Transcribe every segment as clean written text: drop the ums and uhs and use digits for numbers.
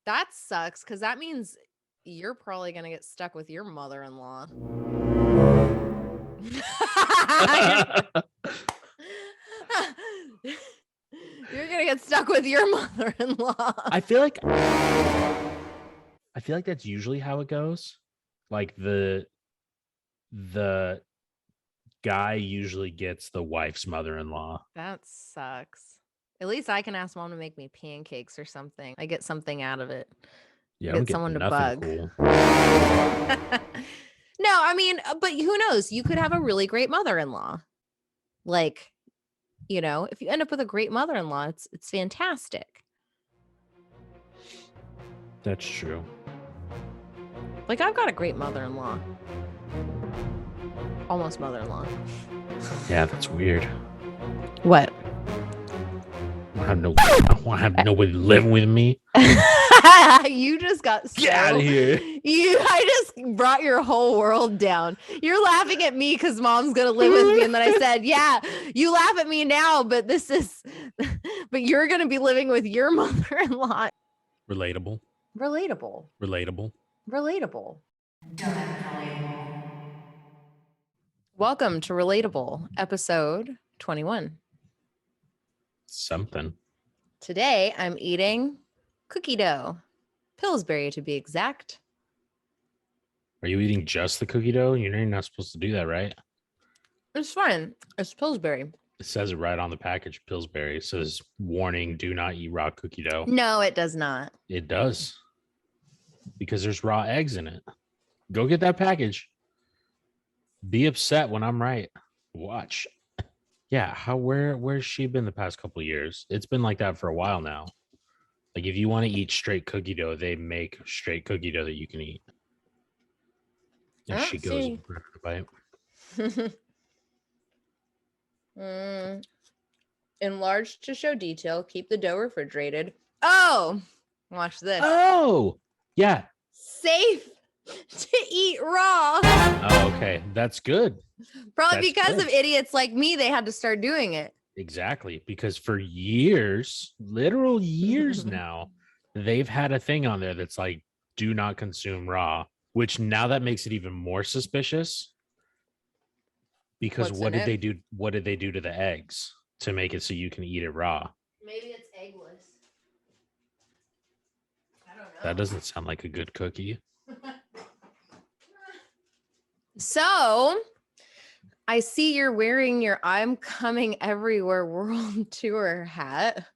That sucks because that means you're probably going to get stuck with your mother-in-law. You're going to get stuck with your mother-in-law. I feel like that's usually how it goes. Like the guy usually gets the wife's mother-in-law. That sucks. At least I can ask mom to make me pancakes or something. I get something out of it. Yeah, Get someone to bug. Cool. No, I mean, but who knows? You could have a really great mother-in-law. Like, you know, if you end up with a great mother-in-law, it's fantastic. That's true. Like, I've got a great mother-in-law. Almost mother-in-law. Yeah, that's weird. What? I want to have nobody living with me. You just got Get out of here. I just brought your whole world down. You're laughing at me because mom's gonna live with me, and then I said, "Yeah, you laugh at me now, but but you're gonna be living with your mother-in-law." Relatable. Relatable. Relatable. Relatable. Relatable. Welcome to Relatable, episode 21. Something. Today I'm eating cookie dough, Pillsbury to be exact. Are you eating just the cookie dough? You're not supposed to do that, right? It's fine. It's Pillsbury. It says it right on the package, Pillsbury. It says, warning, do not eat raw cookie dough. No, it does not. It does. Because there's raw eggs in it. Go get that package. Be upset when I'm right. Watch. Yeah, where's she been the past couple of years? It's been like that for a while now. Like if you want to eat straight cookie dough, they make straight cookie dough that you can eat. And she goes and grabs a bite. Enlarged to show detail. Keep the dough refrigerated. Oh, watch this. Oh, yeah. Safe to eat raw. Oh, okay. That's good. Probably because of idiots like me, they had to start doing it. Exactly. Because for years, literal years now, they've had a thing on there that's like, do not consume raw, which now that makes it even more suspicious. Because what did they do? What did they do to the eggs to make it so you can eat it raw? Maybe it's eggless. I don't know. That doesn't sound like a good cookie. So, I see you're wearing your I'm Coming Everywhere World Tour hat.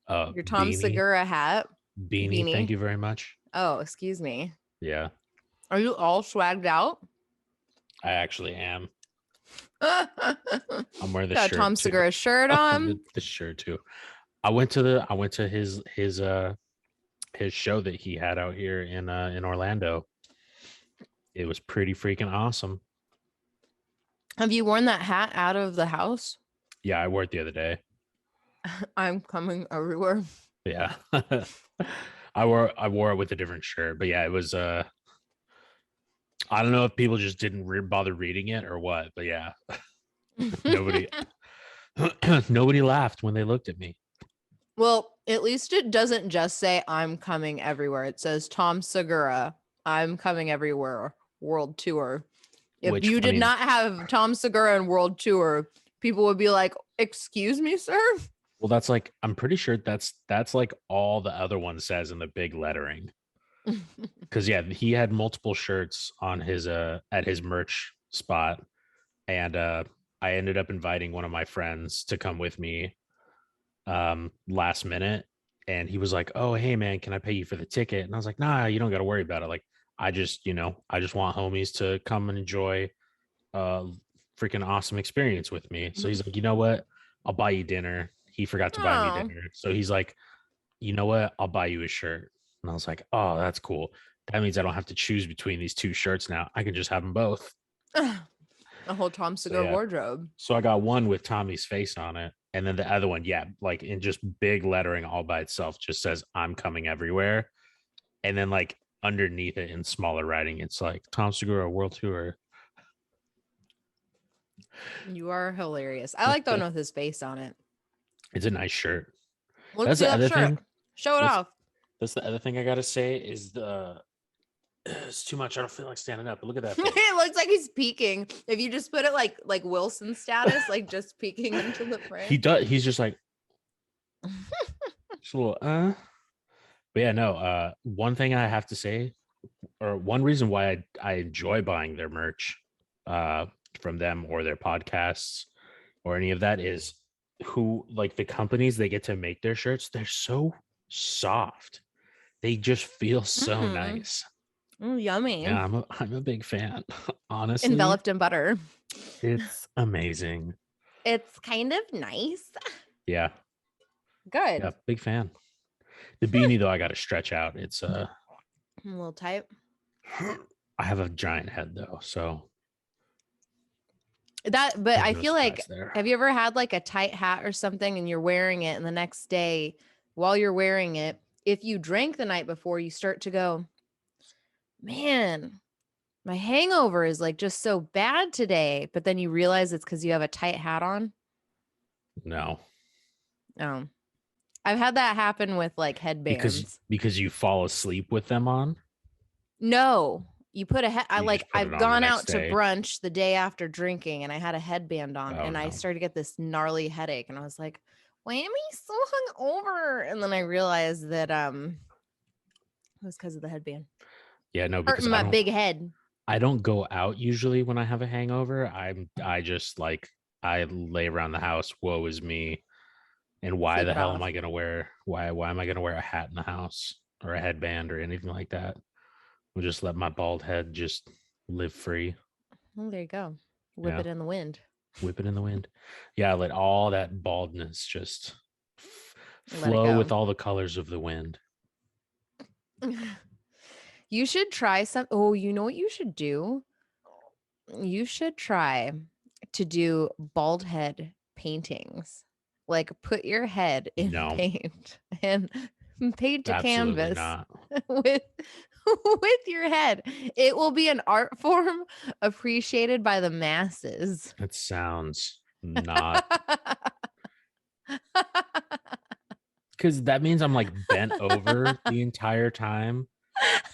Your Tom Segura hat. Beanie. Thank you very much. Oh, excuse me. Yeah. Are you all swagged out? I actually am. I'm wearing the shirt. Tom Segura shirt on. the shirt too. I went to his show that he had out here in Orlando. It was pretty freaking awesome. Have you worn that hat out of the house? Yeah, I wore it the other day. I'm coming everywhere. Yeah. I wore it with a different shirt, but yeah, it was I don't know if people just didn't bother reading it or what, but yeah. Nobody laughed when they looked at me. Well, at least it doesn't just say I'm coming everywhere. It says Tom Segura, I'm coming everywhere world tour. If you did not have Tom Segura and world tour, people would be like, "Excuse me, sir?" Well, that's like, I'm pretty sure that's like all the other one says in the big lettering. Because yeah, he had multiple shirts on his at his merch spot, and I ended up inviting one of my friends to come with me last minute, and he was like, "Oh, hey man, can I pay you for the ticket?" And I was like, "Nah, you don't got to worry about it. Like, I just want homies to come and enjoy freaking awesome experience with me." So he's like, "You know what? I'll buy you dinner." He forgot to buy me dinner. So he's like, "You know what? I'll buy you a shirt." And I was like, "Oh, that's cool. That means I don't have to choose between these two shirts now. I can just have them both." A whole Tom Segura wardrobe. So I got one with Tommy's face on it. And then the other one, yeah, like in just big lettering all by itself, just says I'm coming everywhere. And then like underneath it in smaller writing, it's like Tom Segura World Tour. You are hilarious. I like the one with his face on it. It's a nice shirt. Let's see that shirt. Show it off. That's the other thing I gotta say is it's too much. I don't feel like standing up. But look at that. It looks like he's peeking. If you just put it like Wilson status, like just peeking into the frame. He does. He's just like just a little But yeah, no. One thing I have to say, or one reason why I enjoy buying their merch from them or their podcasts or any of that is who like the companies they get to make their shirts. They're so soft. They just feel so nice. Yummy. Yeah, I'm a big fan. Honestly, enveloped in butter. It's amazing. It's kind of nice. Yeah. Good. Yeah, big fan. The beanie though, I got to stretch out. It's a little tight. I have a giant head though, so that. But I feel like, have you ever had like a tight hat or something, and you're wearing it, and the next day, while you're wearing it, if you drank the night before, you start to go, man, my hangover is like just so bad today. But then you realize it's because you have a tight hat on. No. Oh, I've had that happen with like headbands. Because you fall asleep with them on? No, you put a I've gone out to brunch the day after drinking, and I had a headband on, and I started to get this gnarly headache, and I was like, why am I so hungover? And then I realized that it was because of the headband. Yeah, no, because my big head. I don't go out usually when I have a hangover. I just like I lay around the house. Woe is me. And why the hell am I gonna wear? Why am I gonna wear a hat in the house or a headband or anything like that? We'll just let my bald head just live free. Well, there you go. Whip it in the wind. Whip it in the wind. Yeah, let all that baldness just flow with all the colors of the wind. You should try some. Oh, you know what you should do? You should try to do bald head paintings. Like put your head in paint and paint a canvas with your head. It will be an art form appreciated by the masses. It sounds not. Because that means I'm like bent over the entire time.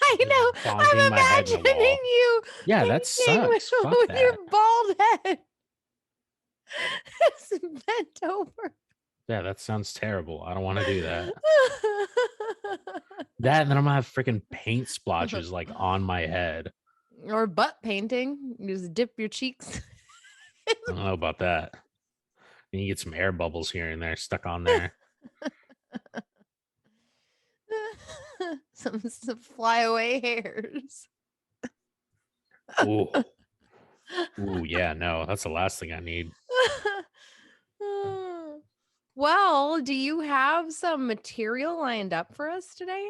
I know. I'm imagining you. Yeah, that sucks. With your bald head. It's bent over. Yeah, that sounds terrible. I don't want to do that. That, and then I'm gonna have freaking paint splotches like on my head. Or butt painting. You just dip your cheeks. I don't know about that. And you get some air bubbles here and there stuck on there. some flyaway hairs. Ooh. Ooh, yeah, no, that's the last thing I need. Well, do you have some material lined up for us today?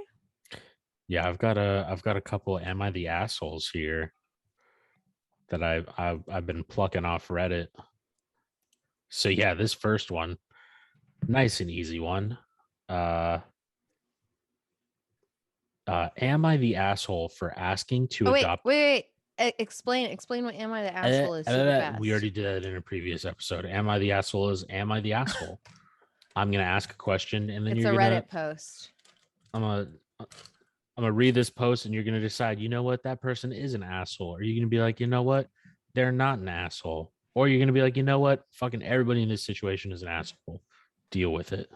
Yeah, I've got a couple Am I the Assholes here that I've been plucking off Reddit. So yeah, this first one, nice and easy one. Am I the asshole for asking to adopt? Wait. Explain what Am I the Asshole is super fast. We already did that in a previous episode. Am I the asshole is Am I the asshole? I'm gonna ask a question and then it's you're a Reddit post. I'm gonna read this post and you're gonna decide, you know what, that person is an asshole. Or you're gonna be like, you know what, they're not an asshole. Or you're gonna be like, you know what, fucking everybody in this situation is an asshole. Deal with it.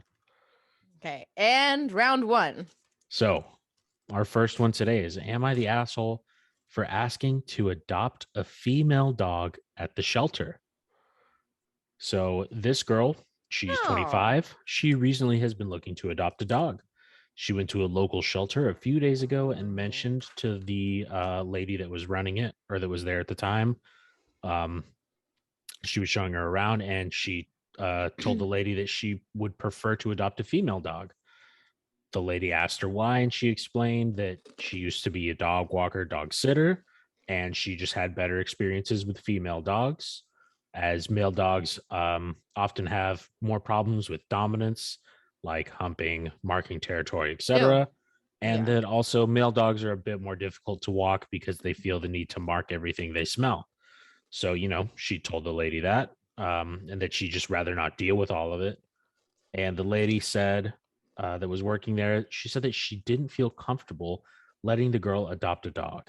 Okay, and round one. So our first one today is, am I the asshole for asking to adopt a female dog at the shelter? So this girl, she's 25. She recently has been looking to adopt a dog. She went to a local shelter a few days ago and mentioned to the lady that was running it, or that was there at the time. She was showing her around, and she told the lady that she would prefer to adopt a female dog. The lady asked her why, and she explained that she used to be a dog walker, dog sitter, and she just had better experiences with female dogs, as male dogs often have more problems with dominance, like humping, marking territory, etc. And that also male dogs are a bit more difficult to walk because they feel the need to mark everything they smell. So, you know, she told the lady that, and that she just rather not deal with all of it. And the lady said that was working there. She said that she didn't feel comfortable letting the girl adopt a dog.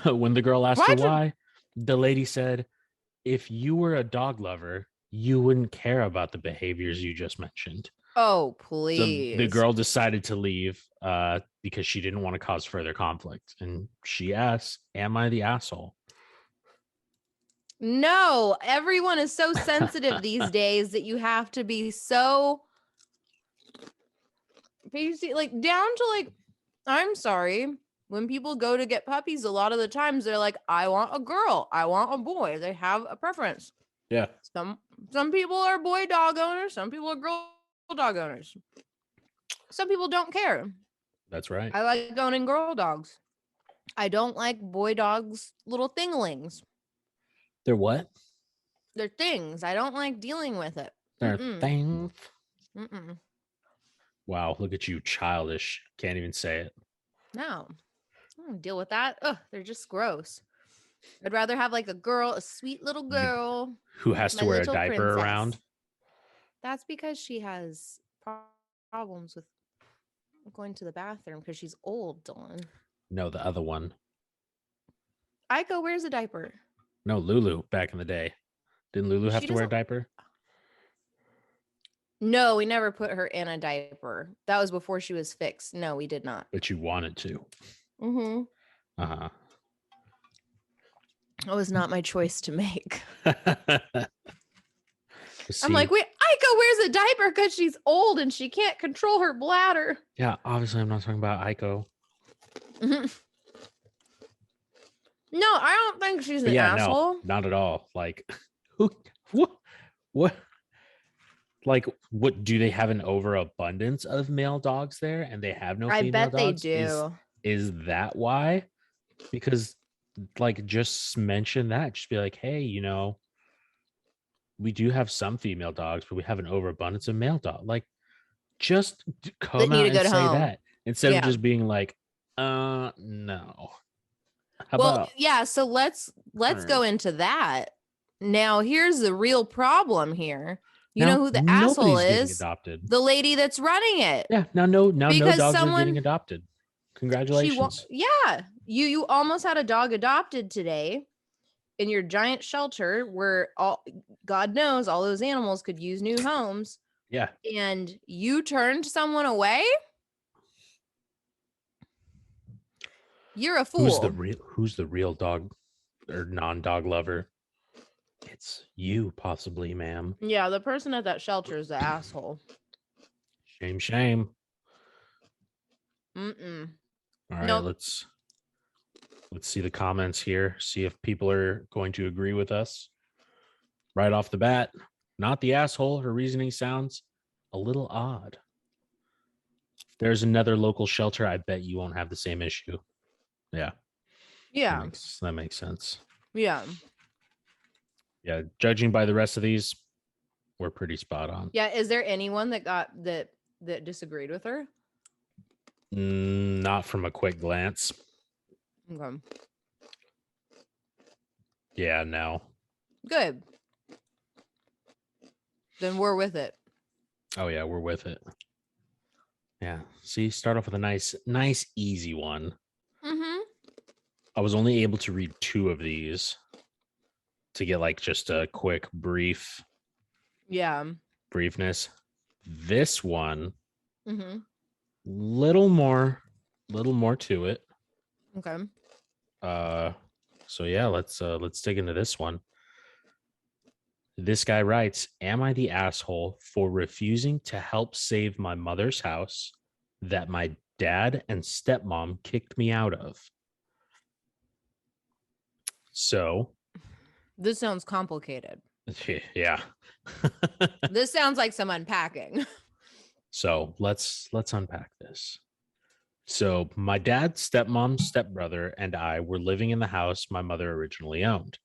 When the girl asked her What? why, the lady said, if you were a dog lover, you wouldn't care about the behaviors you just mentioned. Oh, So the please. girl decided to leave because she didn't want to cause further conflict. And she asked, am I the asshole? No, everyone is so sensitive these days that you have to be so like down to like, I'm sorry. When people go to get puppies, a lot of the times they're like, I want a girl, I want a boy. They have a preference. Yeah. Some people are boy dog owners, some people are girl dog owners. Some people don't care. That's right. I like owning girl dogs. I don't like boy dogs, little thinglings. They're what? They're things. I don't like dealing with it. They're things. Mm-mm. Wow, look at you, childish. Can't even say it. No, I don't deal with that. Ugh, they're just gross. I'd rather have like a girl, a sweet little girl. Who has to my wear a little diaper princess. around? That's because she has problems with going to the bathroom because she's old, Dylan. No, the other one. Aiko wears a diaper. No, Lulu back in the day. Didn't Lulu have She to wear a doesn't- diaper? No, we never put her in a diaper. That was before she was fixed. No, we did not. But you wanted to. Mm-hmm. Uh-huh. It was not my choice to make. See, I'm like, wait, Aiko wears a diaper because she's old and she can't control her bladder. yeah, obviously I'm not talking about Aiko. Mm-hmm. No, I don't think she's But an yeah, asshole. no, not at all. Like, what? Like, what do they have an overabundance of male dogs there, and they have no I female bet they dogs? do. Is that why? Because, like, just mention that. Just be like, hey, we do have some female dogs, but we have an overabundance of male dog. Like, just come need out a and good say home. that instead Yeah. of just being like, no. How Well, about? yeah, so let's go into that. Now, here's the real problem here. You Now, know who the asshole nobody's getting is? adopted. The lady that's running it. Yeah, now no Because dogs are someone- getting adopted. Congratulations. Yeah, you almost had a dog adopted today in your giant shelter where God knows all those animals could use new homes, Yeah. and you turned someone away. You're a fool. Who's the real dog or non-dog lover? It's you, possibly, ma'am. Yeah, the person at that shelter is the asshole. Shame. Mm-mm. All right, Nope. let's see the comments here. See if people are going to agree with us. Right off the bat, not the asshole. Her reasoning sounds a little odd. If there's another local shelter, I bet you won't have the same issue. Yeah. Yeah. That makes sense. Yeah. Yeah, judging by the rest of these, we're pretty spot on. Yeah. Is there anyone that disagreed with her? Not from a quick glance. Okay. Yeah, no. Good. Then we're with it. Oh yeah, we're with it. Yeah. See, start off with a nice, easy one. Mm-hmm. I was only able to read 2 of these to get like just a quick briefness. This one, Mm-hmm. little more to it. Okay. So yeah, let's dig into this one. This guy writes, am I the asshole for refusing to help save my mother's house that my dad and stepmom kicked me out of? So This sounds complicated. yeah. This sounds like some unpacking. So let's unpack this. So my dad, stepmom, stepbrother, and I were living in the house my mother originally owned.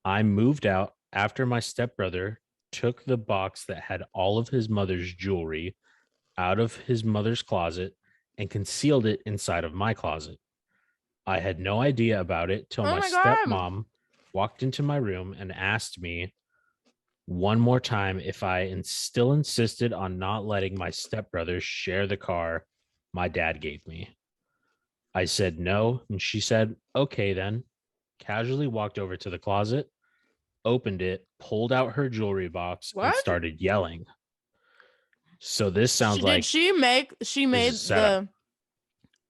I moved out after my stepbrother took the box that had all of his mother's jewelry out of his mother's closet and concealed it inside of my closet. I had no idea about it till my God. stepmom walked into my room and asked me One more time, if I still insisted on not letting my stepbrother share the car my dad gave me. I said no, and she said, okay, then. Casually walked over to the closet, opened it, pulled out her jewelry box, and What? started yelling. So this sounds Did like she this is made a setup. the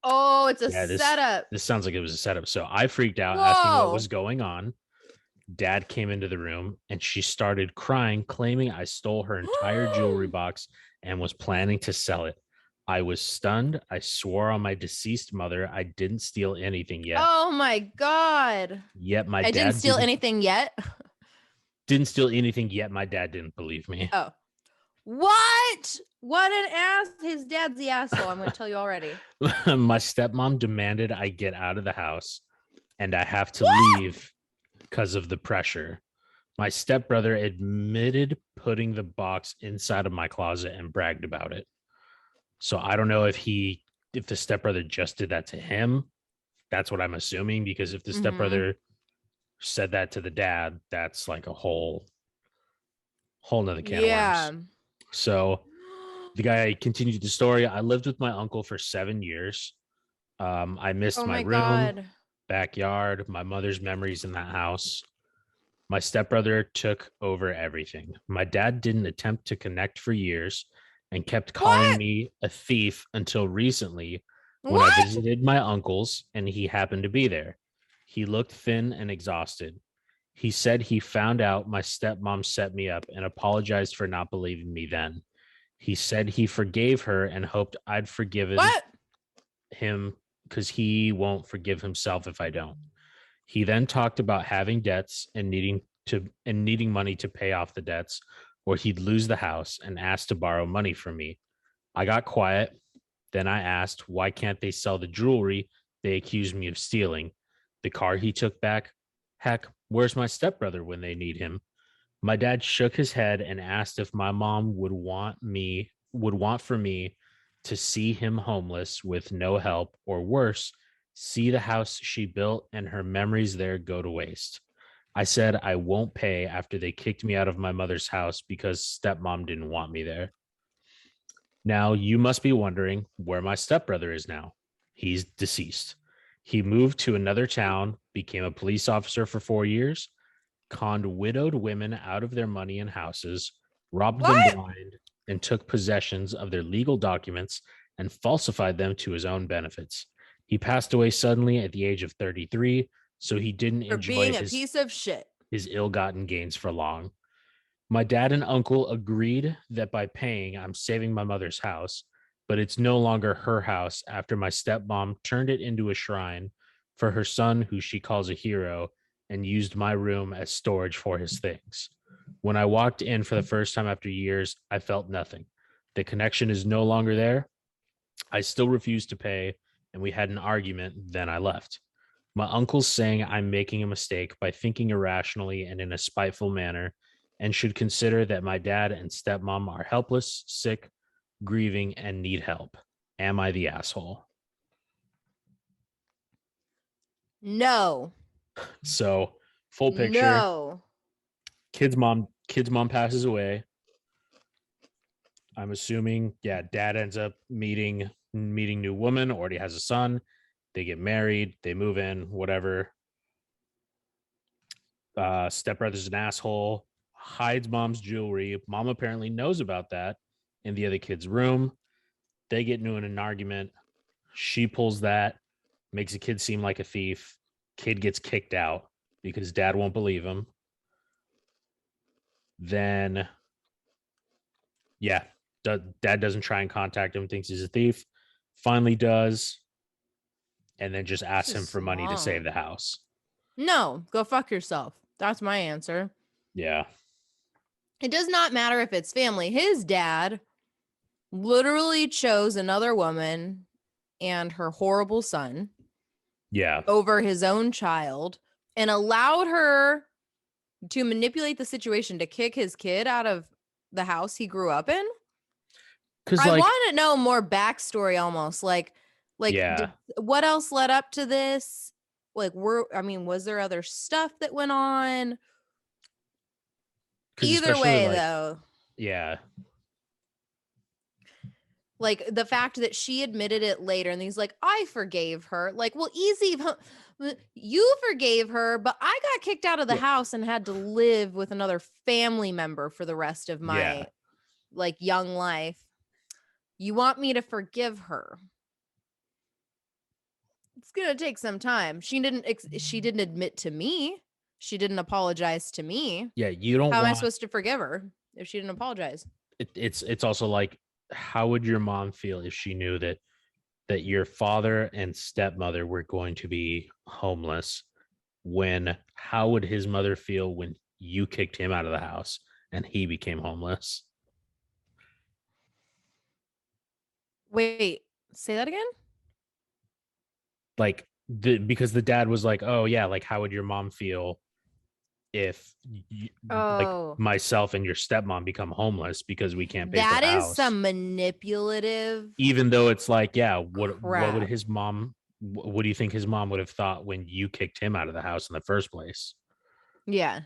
Oh, it's a Yeah, setup. this sounds like it was a setup. So I freaked out, asking what Whoa. was going on. Dad came into the room and she started crying, claiming I stole her entire jewelry box and was planning to sell it. I was stunned. I swore on my deceased mother I didn't steal anything yet. Oh my God. Yet my I didn't dad steal anything yet. didn't steal anything yet. My dad didn't believe me. Oh. What? What an ass. His dad's the asshole. I'm going to tell you already. My stepmom demanded I get out of the house and I have to leave because of the pressure. My stepbrother admitted putting the box inside of my closet and bragged about it. So I don't know if the stepbrother just did that to him. That's what I'm assuming, because if the stepbrother said that to the dad, that's like a whole nother can of worms. So the guy continued the story. I lived with my uncle for 7 years. I missed my room, God. backyard, my mother's memories in that house. My stepbrother took over everything. My dad didn't attempt to connect for years and kept calling me a thief until recently when I visited my uncle's and he happened to be there. He looked thin and exhausted. He said he found out my stepmom set me up and apologized for not believing me then. He said he forgave her and hoped I'd forgiven him because he won't forgive himself if I don't. He then talked about having debts and needing money to pay off the debts, or he'd lose the house, and asked to borrow money from me. I got quiet. Then I asked, why can't they sell the jewelry they accused me of stealing? The car he took back? Heck, where's my stepbrother when they need him? My dad shook his head and asked if my mom would want for me to see him homeless with no help, or worse, see the house she built and her memories there go to waste. I said I won't pay after they kicked me out of my mother's house because stepmom didn't want me there. Now, you must be wondering where my stepbrother is now. He's deceased. He moved to another town, became a police officer for 4 years, conned widowed women out of their money and houses, robbed them blind, and took possessions of their legal documents and falsified them to his own benefits. He passed away suddenly at the age of 33, so he didn't enjoy being a piece of shit. His ill-gotten gains for long. My dad and uncle agreed that by paying, I'm saving my mother's house, but it's no longer her house after my stepmom turned it into a shrine for her son, who she calls a hero, and used my room as storage for his things. When I walked in for the first time after years, I felt nothing. The connection is no longer there. I still refused to pay, and we had an argument. Then I left. My uncle's saying I'm making a mistake by thinking irrationally and in a spiteful manner, and should consider that my dad and stepmom are helpless, sick, grieving, and need help. Am I the asshole? No. So, full picture. No. Kid's mom passes away. I'm assuming, dad ends up meeting new woman, already has a son. They get married, they move in, whatever. Stepbrother's an asshole, hides mom's jewelry. Mom apparently knows about that in the other kid's room. They get into an argument. She pulls that, makes the kid seem like a thief. Kid gets kicked out because dad won't believe him. Then, dad doesn't try and contact him, thinks he's a thief. Finally does. And then just asks him for money to save the house. No, go fuck yourself. That's my answer. Yeah. It does not matter if it's family. His dad literally chose another woman and her horrible son over his own child and allowed her to manipulate the situation to kick his kid out of the house he grew up in. I want to know more backstory almost. What else led up to this? Was there other stuff that went on? Either way, though. Yeah. Like the fact that she admitted it later and he's like, I forgave her. Like, well, easy. You forgave her, but I got kicked out of the house and had to live with another family member for the rest of my like young life. You want me to forgive her? It's gonna take some time. She didn't admit to me. She didn't apologize to me. Yeah, you don't. How am I supposed to forgive her if she didn't apologize? It's also like, how would your mom feel if she knew that your father and stepmother were going to be homeless? How would his mother feel when you kicked him out of the house and he became homeless? Wait, say that again? Like because the dad was like, oh yeah, like how would your mom feel if like myself and your stepmom become homeless because we can't pay for the house? That is some manipulative. Even though it's like, yeah, what would his mom? What do you think his mom would have thought when you kicked him out of the house in the first place? Yeah,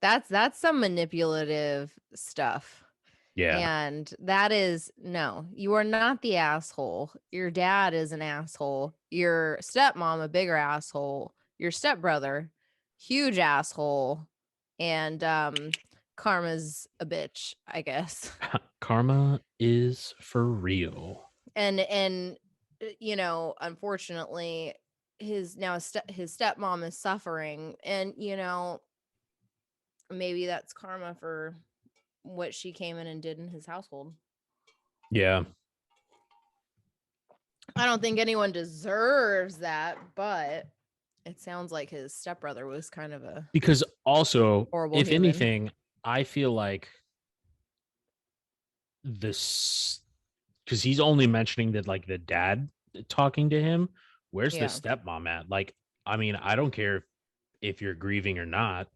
that's some manipulative stuff. Yeah. And that is, no, you are not the asshole. Your dad is an asshole. Your stepmom, a bigger asshole. Your stepbrother, huge asshole. And karma's a bitch, I guess. Karma is for real. And you know, unfortunately, his stepmom is suffering, and you know, maybe that's karma for what she came in and did in his household. Yeah. I don't think anyone deserves that, but it sounds like his stepbrother was kind of a because also, if human. anything, I feel like this, because he's only mentioning that like the dad talking to him. Where's the stepmom at? Like, I mean, I don't care if you're grieving or not.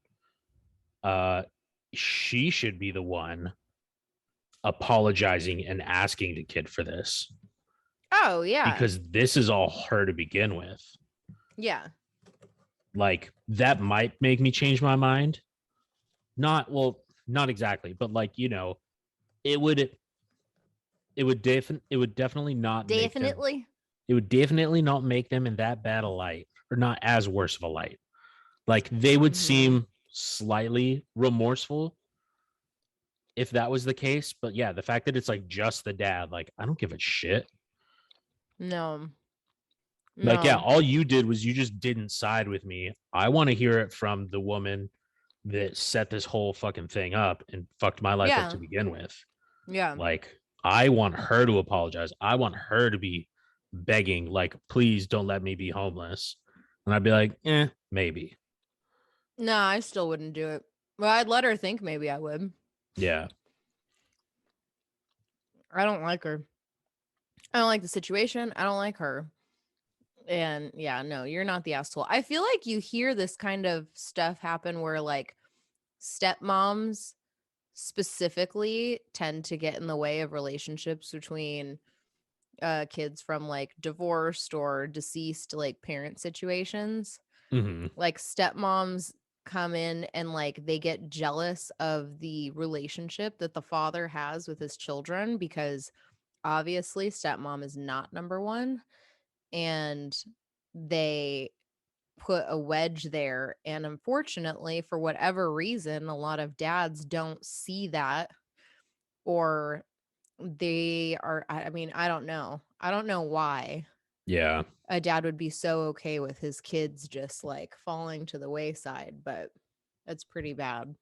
She should be the one apologizing and asking the kid for this. Oh yeah, because this is all her to begin with. Yeah, like that might make me change my mind. Not exactly, but like, you know, it would definitely not it would definitely not make them in that bad a light, or not as worse of a light. Like they would seem slightly remorseful if that was the case. But yeah, the fact that it's like just the dad, like I don't give a shit. No. Like, yeah, all you did was you just didn't side with me. I want to hear it from the woman that set this whole fucking thing up and fucked my life up to begin with. Yeah. Like, I want her to apologize. I want her to be begging, like, please don't let me be homeless. And I'd be like, maybe. No, I still wouldn't do it. Well, I'd let her think maybe I would. Yeah. I don't like her. I don't like the situation. I don't like her. And yeah, no, you're not the asshole. I feel like you hear this kind of stuff happen where like stepmoms specifically tend to get in the way of relationships between kids from like divorced or deceased like parent situations. Like stepmoms come in and like they get jealous of the relationship that the father has with his children, because obviously stepmom is not number one, and they put a wedge there. And unfortunately, for whatever reason, a lot of dads don't see that, or they are, I mean, I don't know why a dad would be so okay with his kids just like falling to the wayside, but that's pretty bad.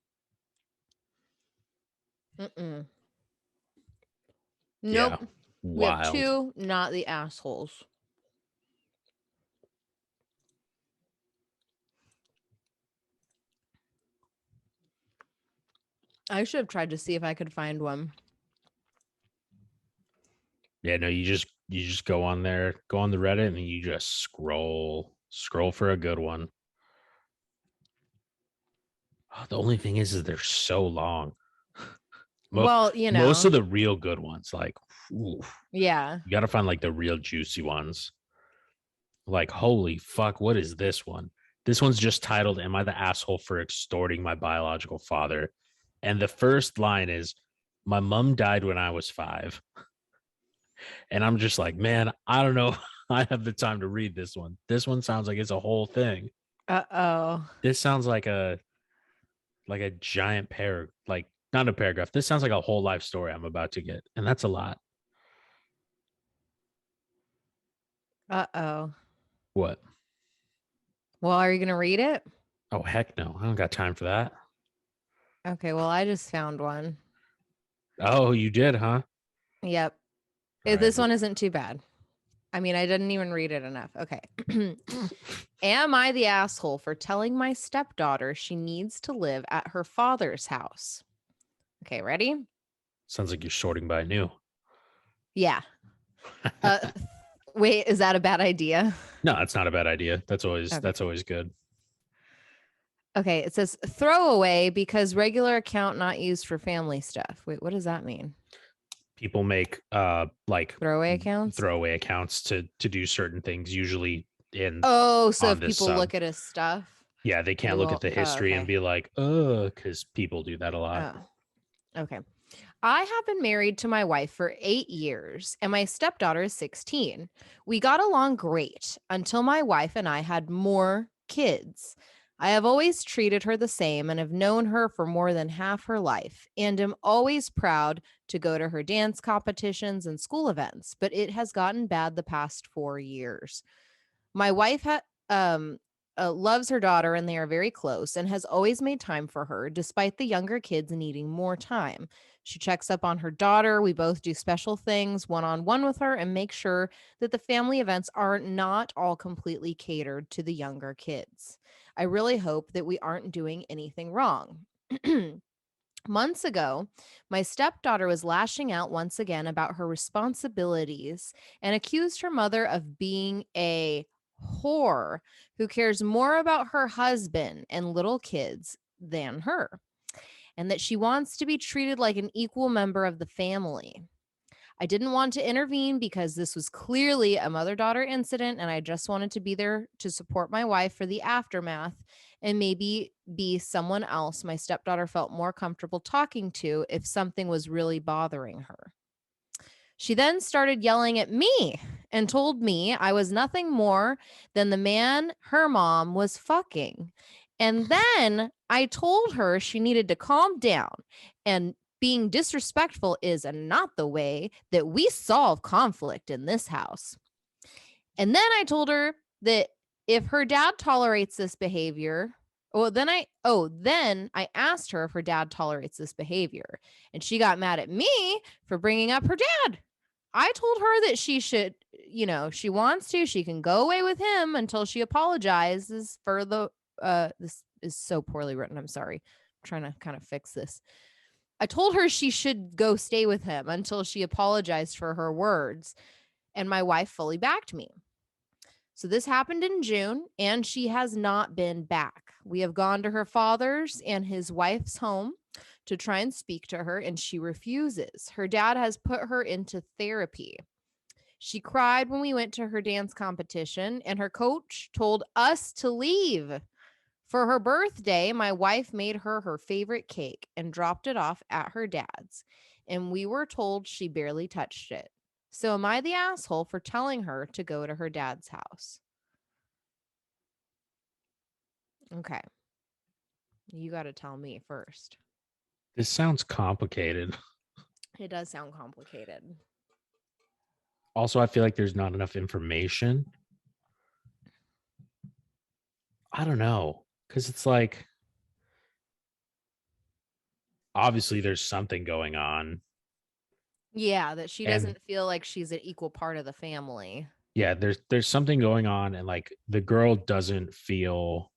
Nope. Yeah. We have two, not the assholes. I should have tried to see if I could find one. Yeah, no, you just go on there, go on the Reddit, and you just scroll for a good one. Oh, the only thing is they're so long. Well, you know, most of the real good ones, like, yeah, you got to find like the real juicy ones. Like, holy fuck, what is this one? This one's just titled, Am I the Asshole for Extorting My Biological Father? And the first line is, my mom died when I was 5. And I'm just like, man, I don't know. I have the time to read this one. This one sounds like it's a whole thing. Uh-oh. This sounds like a giant like not a paragraph. This sounds like a whole life story I'm about to get. And that's a lot. Uh-oh. What? Well, are you going to read it? Oh, heck no. I don't got time for that. Okay, well, I just found one. Oh, you did, huh? Yep. All This right. one isn't too bad. I mean, I didn't even read it enough. Okay. Am I the asshole for telling my stepdaughter she needs to live at her father's house? Okay, ready? Sounds like you're sorting by new. Yeah. Wait, is that a bad idea? No, it's not a bad idea. That's always good. Okay, it says throwaway because regular account not used for family stuff. Wait, what does that mean? People make like Throwaway accounts to do certain things, usually in so if this people look at his stuff, yeah, they can't look at the history and be like, because people do that a lot. Okay. I have been married to my wife for 8 years and my stepdaughter is 16. We got along great until my wife and I had more kids. I have always treated her the same and have known her for more than half her life and am always proud to go to her dance competitions and school events, but it has gotten bad the past 4 years. My wife loves her daughter and they are very close and has always made time for her despite the younger kids needing more time. She checks up on her daughter. We both do special things one-on-one with her and make sure that the family events are not all completely catered to the younger kids. I really hope that we aren't doing anything wrong. Months ago, my stepdaughter was lashing out once again about her responsibilities and accused her mother of being a whore who cares more about her husband and little kids than her, and that she wants to be treated like an equal member of the family. I didn't want to intervene because this was clearly a mother-daughter incident, and I just wanted to be there to support my wife for the aftermath and maybe be someone else my stepdaughter felt more comfortable talking to if something was really bothering her. She then started yelling at me and told me I was nothing more than the man her mom was fucking. And then I told her she needed to calm down and being disrespectful is not the way that we solve conflict in this house. And then I told her that if her dad tolerates this behavior, then I asked her if her dad tolerates this behavior, and she got mad at me for bringing up her dad. I told her that she should, she wants to, she can go away with him until she apologizes for this is so poorly written. I'm sorry. I'm trying to kind of fix this. I told her she should go stay with him until she apologized for her words, and my wife fully backed me. So this happened in June, and she has not been back. We have gone to her father's and his wife's home to try and speak to her, and she refuses. Her dad has put her into therapy. She cried when we went to her dance competition, and her coach told us to leave. For her birthday, my wife made her favorite cake and dropped it off at her dad's, and we were told she barely touched it. So am I the asshole for telling her to go to her dad's house? Okay. You got to tell me first. This sounds complicated. It does sound complicated. Also, I feel like there's not enough information. I don't know. Because it's like, obviously there's something going on. Yeah, that she doesn't feel like she's an equal part of the family. Yeah, there's something going on, and like the girl doesn't feel,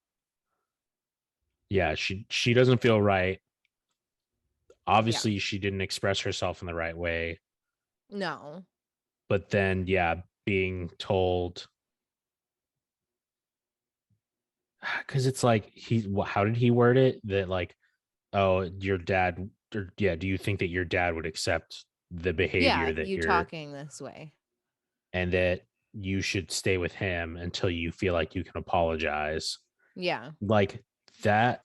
she doesn't feel right. Obviously, she didn't express herself in the right way. No. But then, being told, because it's like how did he word it? That like, oh, your dad, or do you think that your dad would accept the behavior that you're talking this way, and that you should stay with him until you feel like you can apologize? Yeah. Like that.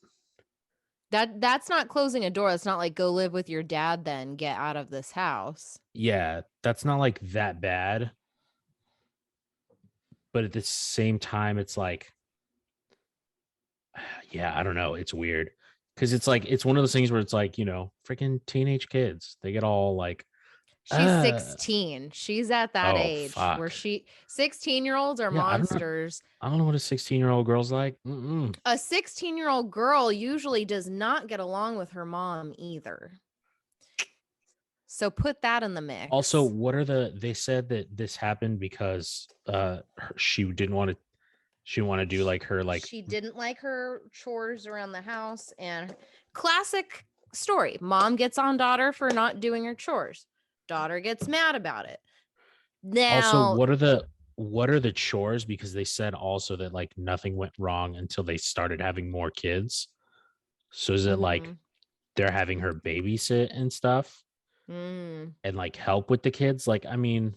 That's not closing a door. It's not like go live with your dad, then get out of this house. Yeah, that's not like that bad. But at the same time, it's like, yeah, I don't know. It's weird because it's like it's one of those things where it's like, freaking teenage kids. They get all like, She's 16. She's at that oh age where fuck, 16-year-olds are yeah. monsters. I don't know what a 16-year-old girl's like. Mm-mm. A 16-year-old girl usually does not get along with her mom either. So put that in the mix. Also, they said that this happened because she didn't want to do like her like she didn't like her chores around the house, and classic story. Mom gets on daughter for not doing her chores. Daughter gets mad about it. Now, also what are the chores? Because they said also that like nothing went wrong until they started having more kids. So is it like they're having her babysit and stuff and like help with the kids? Like, I mean,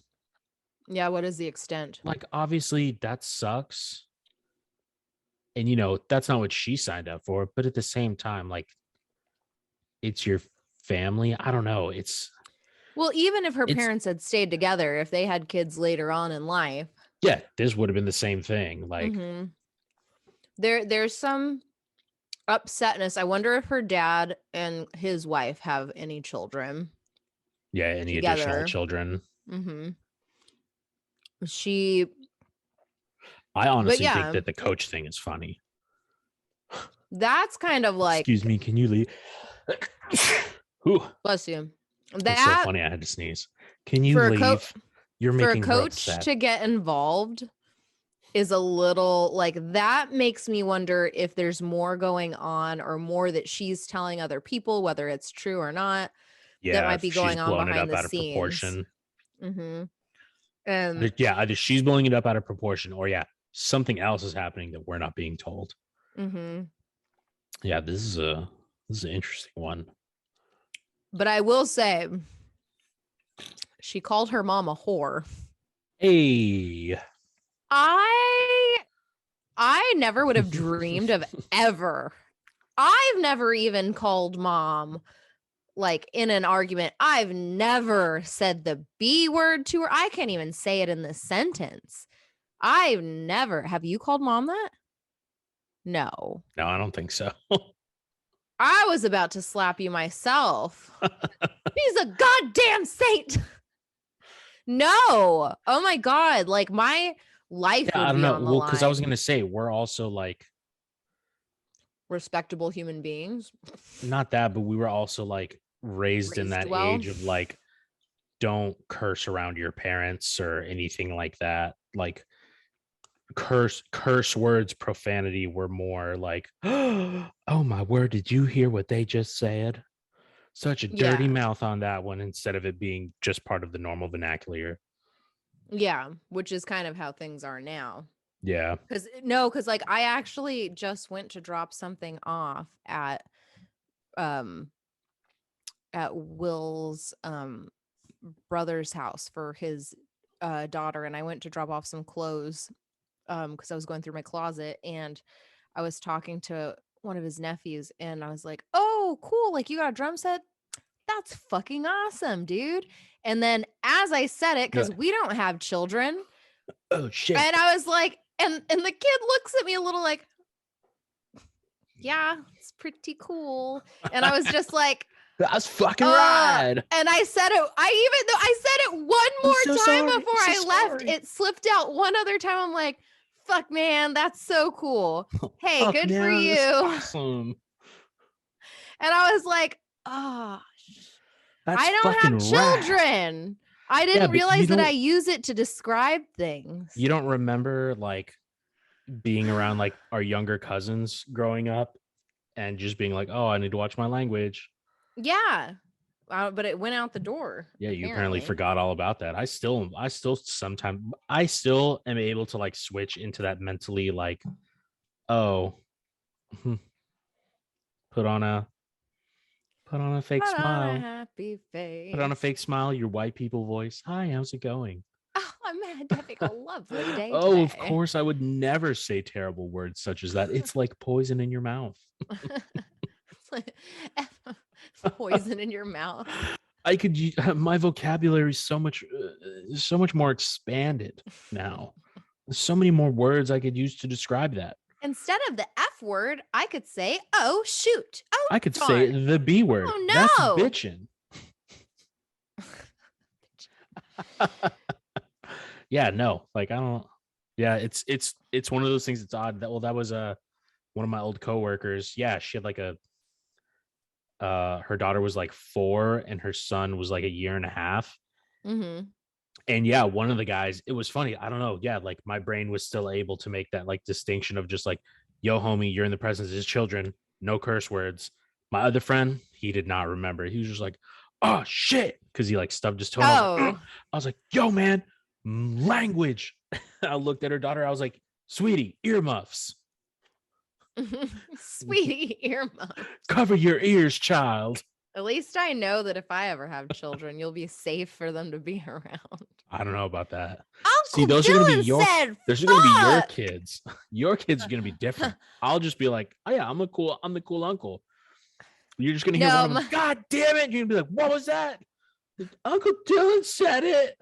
yeah, what is the extent? like obviously that sucks. And that's not what she signed up for, but at the same time, like it's your family. I don't know. Well, even if her parents had stayed together, if they had kids later on in life, yeah, this would have been the same thing. Like there's some upsetness. I wonder if her dad and his wife have any children. Yeah, any together. additional children. I honestly think that the coach thing is funny. That's kind of like, excuse me, can you leave? Ooh. Bless you. That's so funny. I had to sneeze. Can you leave? You're making for a coach to get involved is a little like that makes me wonder if there's more going on or more that she's telling other people, whether it's true or not. Yeah, that might be going on behind the out scenes. Of proportion. Yeah, either she's blowing it up out of proportion, or something else is happening that we're not being told. Yeah, this is an interesting one. But I will say, she called her mom a whore. Hey, I never would have dreamed of ever. I've never even called mom like in an argument. I've never said the B word to her. I can't even say it in this sentence. I've never. Have you called mom that? No. No, I don't think so. I was about to slap you myself. He's a goddamn saint. No. Oh my God. Like my life would I don't be know. on the Well, because I was line. gonna say we're also like respectable human beings. Not that, but we were also like raised in that age of like, don't curse around your parents or anything like that. Like curse words, profanity were more like, oh my word, did you hear what they just said? Such a dirty mouth on that one, instead of it being just part of the normal vernacular. Yeah, which is kind of how things are now. Yeah. Because like I actually just went to drop something off at Will's brother's house for his daughter, and I went to drop off some clothes because I was going through my closet, and I was talking to one of his nephews, and I was like, oh cool, like you got a drum set? That's fucking awesome, dude. And then as I said it, because we don't have children, oh shit, and I was like, and the kid looks at me a little like, yeah, it's pretty cool. And I was just like, that's fucking rad. And I said it, I said it one more time before I left. It slipped out one other time. I'm like, fuck man, that's so cool. Hey, good for you. Awesome. And I was like, oh, I don't have children. Rad. I didn't realize that I use it to describe things. You don't remember like being around like our younger cousins growing up and just being like, oh, I need to watch my language. Yeah. But it went out the door. Yeah, you apparently forgot all about that. I still am able to like switch into that mentally like, oh, put on a fake smile. On a happy face. Put on a fake smile, your white people voice. Hi, how's it going? Oh, I'm having a lovely day Oh, today. of course, I would never say terrible words such as that. It's like poison in your mouth. It's like poison in your mouth. I could. My vocabulary is so much more expanded now. There's so many more words I could use to describe that. Instead of the F word, I could say, "Oh shoot!" Oh, I could say the B word. Oh That's no! bitchin'. Yeah, no, like I don't. Yeah, it's one of those things. It's odd that that was one of my old coworkers. Yeah, she had like a her daughter was like 4 and her son was like a year and a half. Mm-hmm. And yeah, one of the guys, it was funny. I don't know. Yeah, like my brain was still able to make that like distinction of just like, yo, homie, you're in the presence of his children, no curse words. My other friend, he did not remember. He was just like, oh shit, because he like stubbed his toe. Oh, I was like, yo, man, language. I looked at her daughter. I was like, sweetie, earmuffs. sweetie earmuffs. Cover your ears, child. At least I know that if I ever have children, you'll be safe for them to be around. I don't know about that. Uncle See, those Dylan are gonna be your said, those are gonna be your kids. Your kids are gonna be different. I'll just be like, oh yeah, I'm the cool uncle. You're just gonna hear one of them, God damn it. You're gonna be like, what was that? Uncle Dylan said it.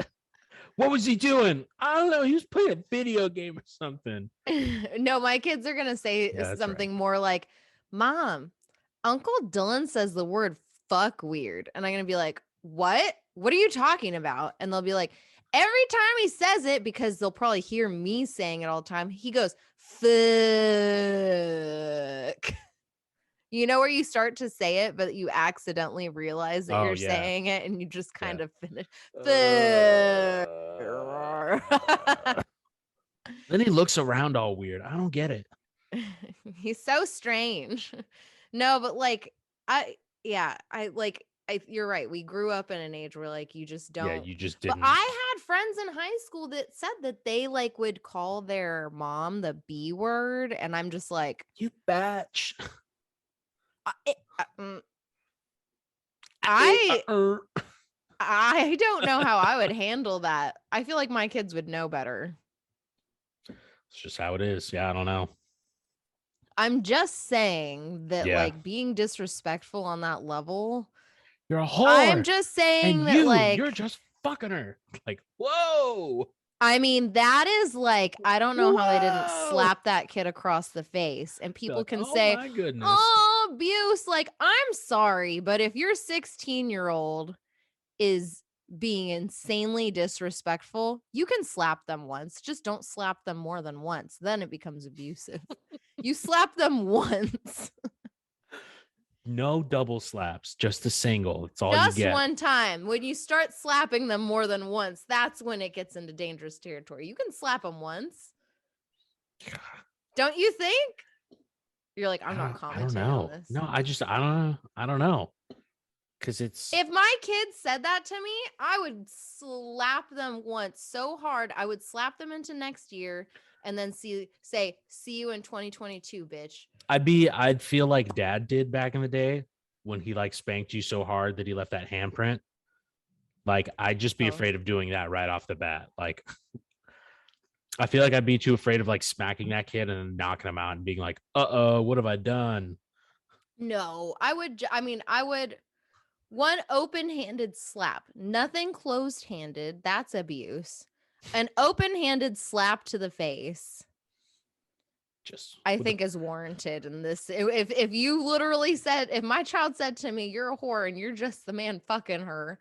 What was he doing? I don't know. He was playing a video game or something. No, my kids are gonna say something more like, Mom, Uncle Dylan says the word fuck weird. And I'm gonna be like, what? What are you talking about? And they'll be like, every time he says it, because they'll probably hear me saying it all the time, he goes, fuck. You know where you start to say it, but you accidentally realize that you're saying it and you just kind of finish. Then he looks around all weird. I don't get it. He's so strange. No, but like, you're right. We grew up in an age where like you just don't. Yeah, you just didn't. But I had friends in high school that said that they like would call their mom the B word, and I'm just like, you batch. I don't know how I would handle that. I feel like my kids would know better. It's just how it is. Yeah, I don't know. I'm just saying that like being disrespectful on that level. You're a whore. I'm just saying that like you're just fucking her. Like, whoa. I mean, that is like, I don't know how they didn't slap that kid across the face. And people like, can say, my goodness. Oh, abuse. Like, I'm sorry, but if your 16-year-old is being insanely disrespectful, you can slap them once. Just don't slap them more than once. Then it becomes abusive. You slap them once. No double slaps, just a single. It's all just you get. One time. When you start slapping them more than once, that's when it gets into dangerous territory. You can slap them once. Don't you think? You're like, I'm not commenting on this. No, I don't know. Because it's... If my kids said that to me, I would slap them once so hard. I would slap them into next year and then say, see you in 2022, bitch. I'd feel like Dad did back in the day when he like spanked you so hard that he left that handprint. Like, I'd just be afraid of doing that right off the bat. Like, I feel like I'd be too afraid of like smacking that kid and then knocking him out and being like, what have I done? No, I would one open-handed slap, nothing closed-handed. That's abuse. An open-handed slap to the face. I think is warranted in this. If you literally said, if my child said to me, you're a whore and you're just the man fucking her,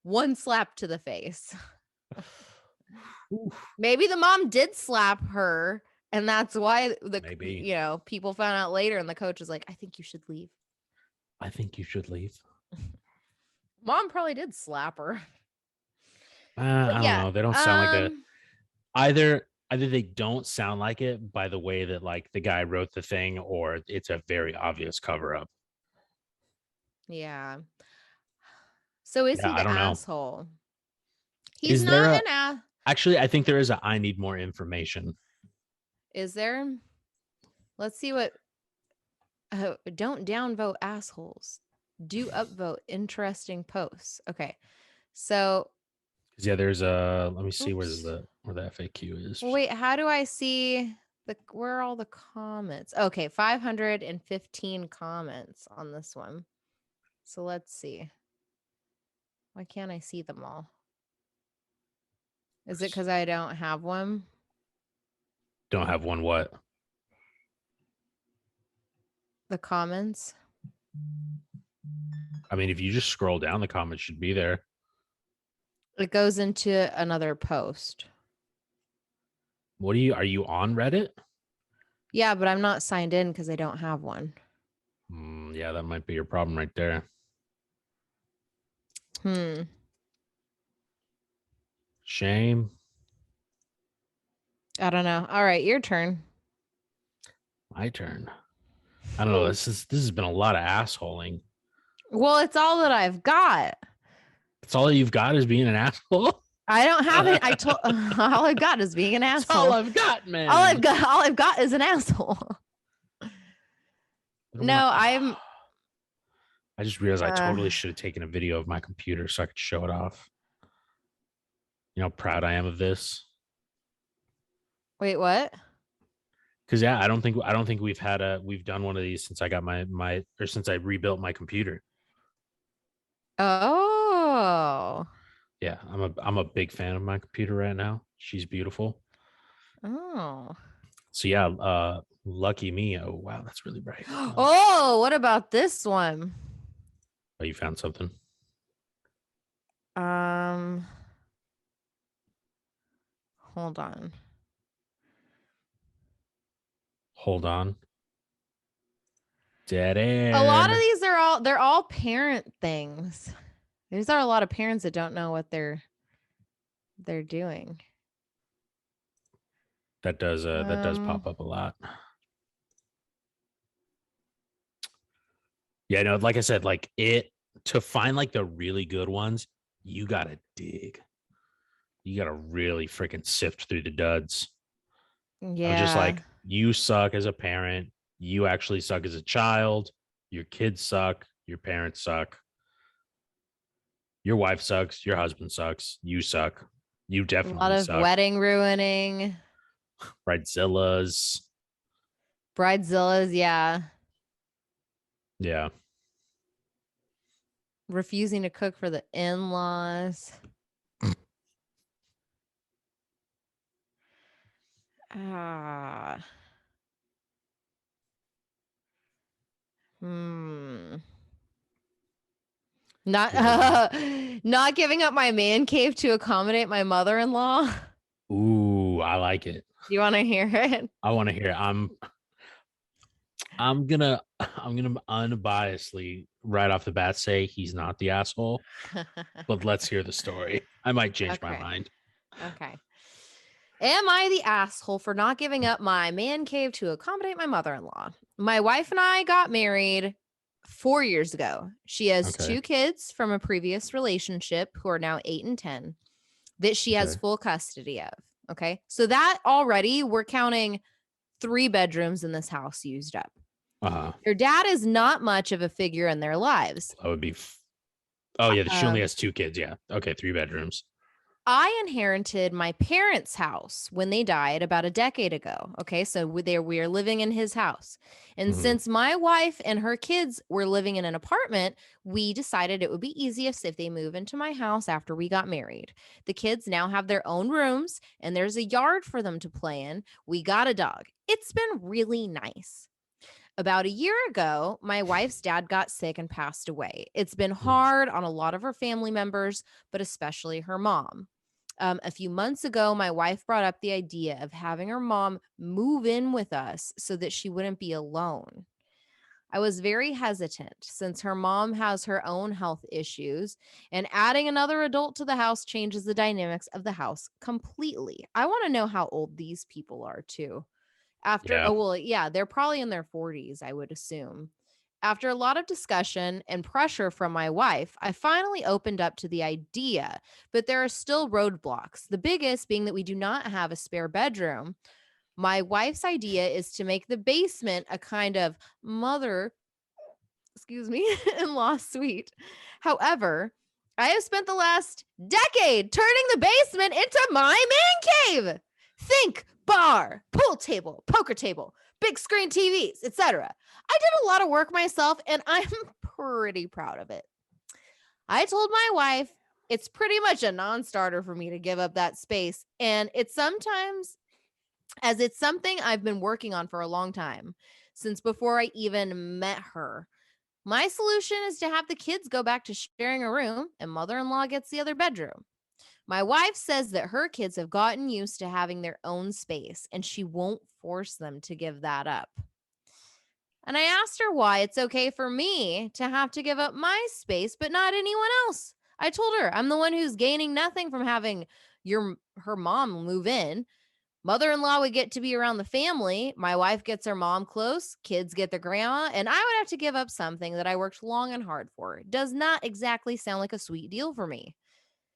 one slap to the face. Maybe the mom did slap her and that's why people found out later and the coach was like, I think you should leave. Mom probably did slap her. I don't know. They don't sound like that. Either they don't sound like it by the way that like the guy wrote the thing, or it's a very obvious cover up. Yeah. So is he the asshole? Know. He's not an ass. Actually, I think there is I need more information. Is there? Let's see what. Don't downvote assholes. Do upvote interesting posts. Okay. So Yeah, there's a. Let me see where Oops. the FAQ is. Wait, how do I see where are all the comments? Okay, 515 comments on this one. So let's see. Why can't I see them all? Is it because I don't have one? Don't have one what? The comments? I mean, if you just scroll down, the comments should be there. It goes into another post. Are you on Reddit? Yeah, but I'm not signed in because I don't have one. Yeah, that might be your problem right there. Shame. I don't know. All right, your turn. My turn. I don't know. This has been a lot of assholing. Well, it's all that I've got. It's all you've got is being an asshole. I don't have it. I told all I've got is being an asshole. That's all I've got, man. All I've got is an asshole. I just realized I totally should have taken a video of my computer so I could show it off. You know how proud I am of this. Wait, what? Because I don't think we've done one of these since I got since I rebuilt my computer. Oh. Yeah, I'm a big fan of my computer right now. She's beautiful. Oh. So yeah, lucky me. Oh wow, that's really bright. Oh, what about this one? Oh, you found something? Hold on. Dead air. A lot of these they're all parent things. These are a lot of parents that don't know what they're doing. That does pop up a lot. Yeah, no, like I said, to find like the really good ones, you gotta dig. You gotta really freaking sift through the duds. Yeah. I'm just like, you suck as a parent. You actually suck as a child. Your kids suck. Your parents suck. Your wife sucks. Your husband sucks. You suck. You definitely suck. A lot of wedding ruining. Bridezillas, yeah. Yeah. Refusing to cook for the in-laws. Not giving up my man cave to accommodate my mother-in-law. Ooh, I like it. Do you want to hear it? I want to hear it. I'm gonna unbiasedly right off the bat say he's not the asshole, but let's hear the story. I might change my mind. Okay. Am I the asshole for not giving up my man cave to accommodate my mother-in-law? My wife and I got married 4 years ago. She has 2 kids from a previous relationship who are now 8 and 10 that she has full custody of. Okay. So that already we're counting 3 bedrooms in this house used up. Your dad is not much of a figure in their lives. That would be. Oh yeah, she only has 2 kids. Yeah. Okay, 3 bedrooms. I inherited my parents' house when they died about a decade ago. Okay, so we are living in his house. And since my wife and her kids were living in an apartment, we decided it would be easiest if they move into my house after we got married. The kids now have their own rooms and there's a yard for them to play in. We got a dog. It's been really nice. About a year ago, my wife's dad got sick and passed away. It's been hard on a lot of her family members, but especially her mom. A few months ago, my wife brought up the idea of having her mom move in with us so that she wouldn't be alone. I was very hesitant since her mom has her own health issues, and adding another adult to the house changes the dynamics of the house completely. I want to know how old these people are too. They're probably in their 40s, I would assume. After a lot of discussion and pressure from my wife, I finally opened up to the idea, but there are still roadblocks. The biggest being that we do not have a spare bedroom. My wife's idea is to make the basement a kind of in-law suite. However, I have spent the last decade turning the basement into my man cave. Think bar, pool table, poker table, big screen TVs, etc. I did a lot of work myself and I'm pretty proud of it. I told my wife it's pretty much a non-starter for me to give up that space, and it's sometimes as it's something I've been working on for a long time, since before I even met her. My solution is to have the kids go back to sharing a room and mother-in-law gets the other bedroom. My wife says that her kids have gotten used to having their own space and she won't force them to give that up. And I asked her why it's okay for me to have to give up my space, but not anyone else. I told her I'm the one who's gaining nothing from having her mom move in. Mother-in-law would get to be around the family. My wife gets her mom close. Kids get their grandma. And I would have to give up something that I worked long and hard for. It does not exactly sound like a sweet deal for me.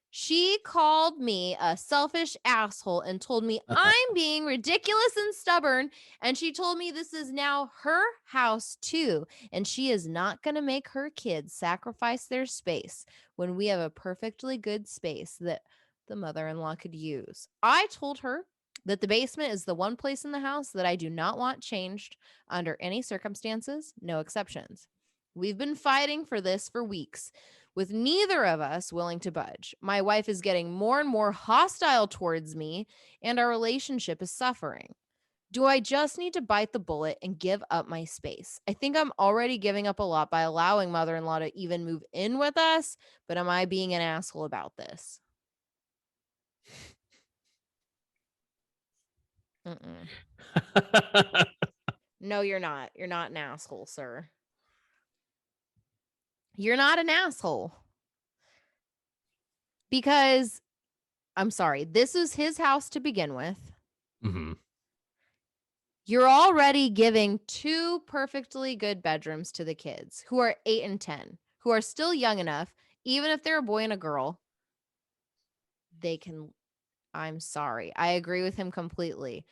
She called me a selfish asshole and told me I'm being ridiculous and stubborn. And she told me this is now her house too. And she is not going to make her kids sacrifice their space when we have a perfectly good space that the mother-in-law could use. I told her that the basement is the one place in the house that I do not want changed under any circumstances, no exceptions. We've been fighting for this for weeks, with neither of us willing to budge. My wife is getting more and more hostile towards me, and our relationship is suffering. Do I just need to bite the bullet and give up my space? I think I'm already giving up a lot by allowing mother-in-law to even move in with us, but am I being an asshole about this? No, you're not. You're not an asshole, sir. You're not an asshole. Because, I'm sorry, this is his house to begin with. Mm-hmm. You're already giving 2 perfectly good bedrooms to the kids who are 8 and 10, who are still young enough, even if they're a boy and a girl, they can. I'm sorry. I agree with him completely.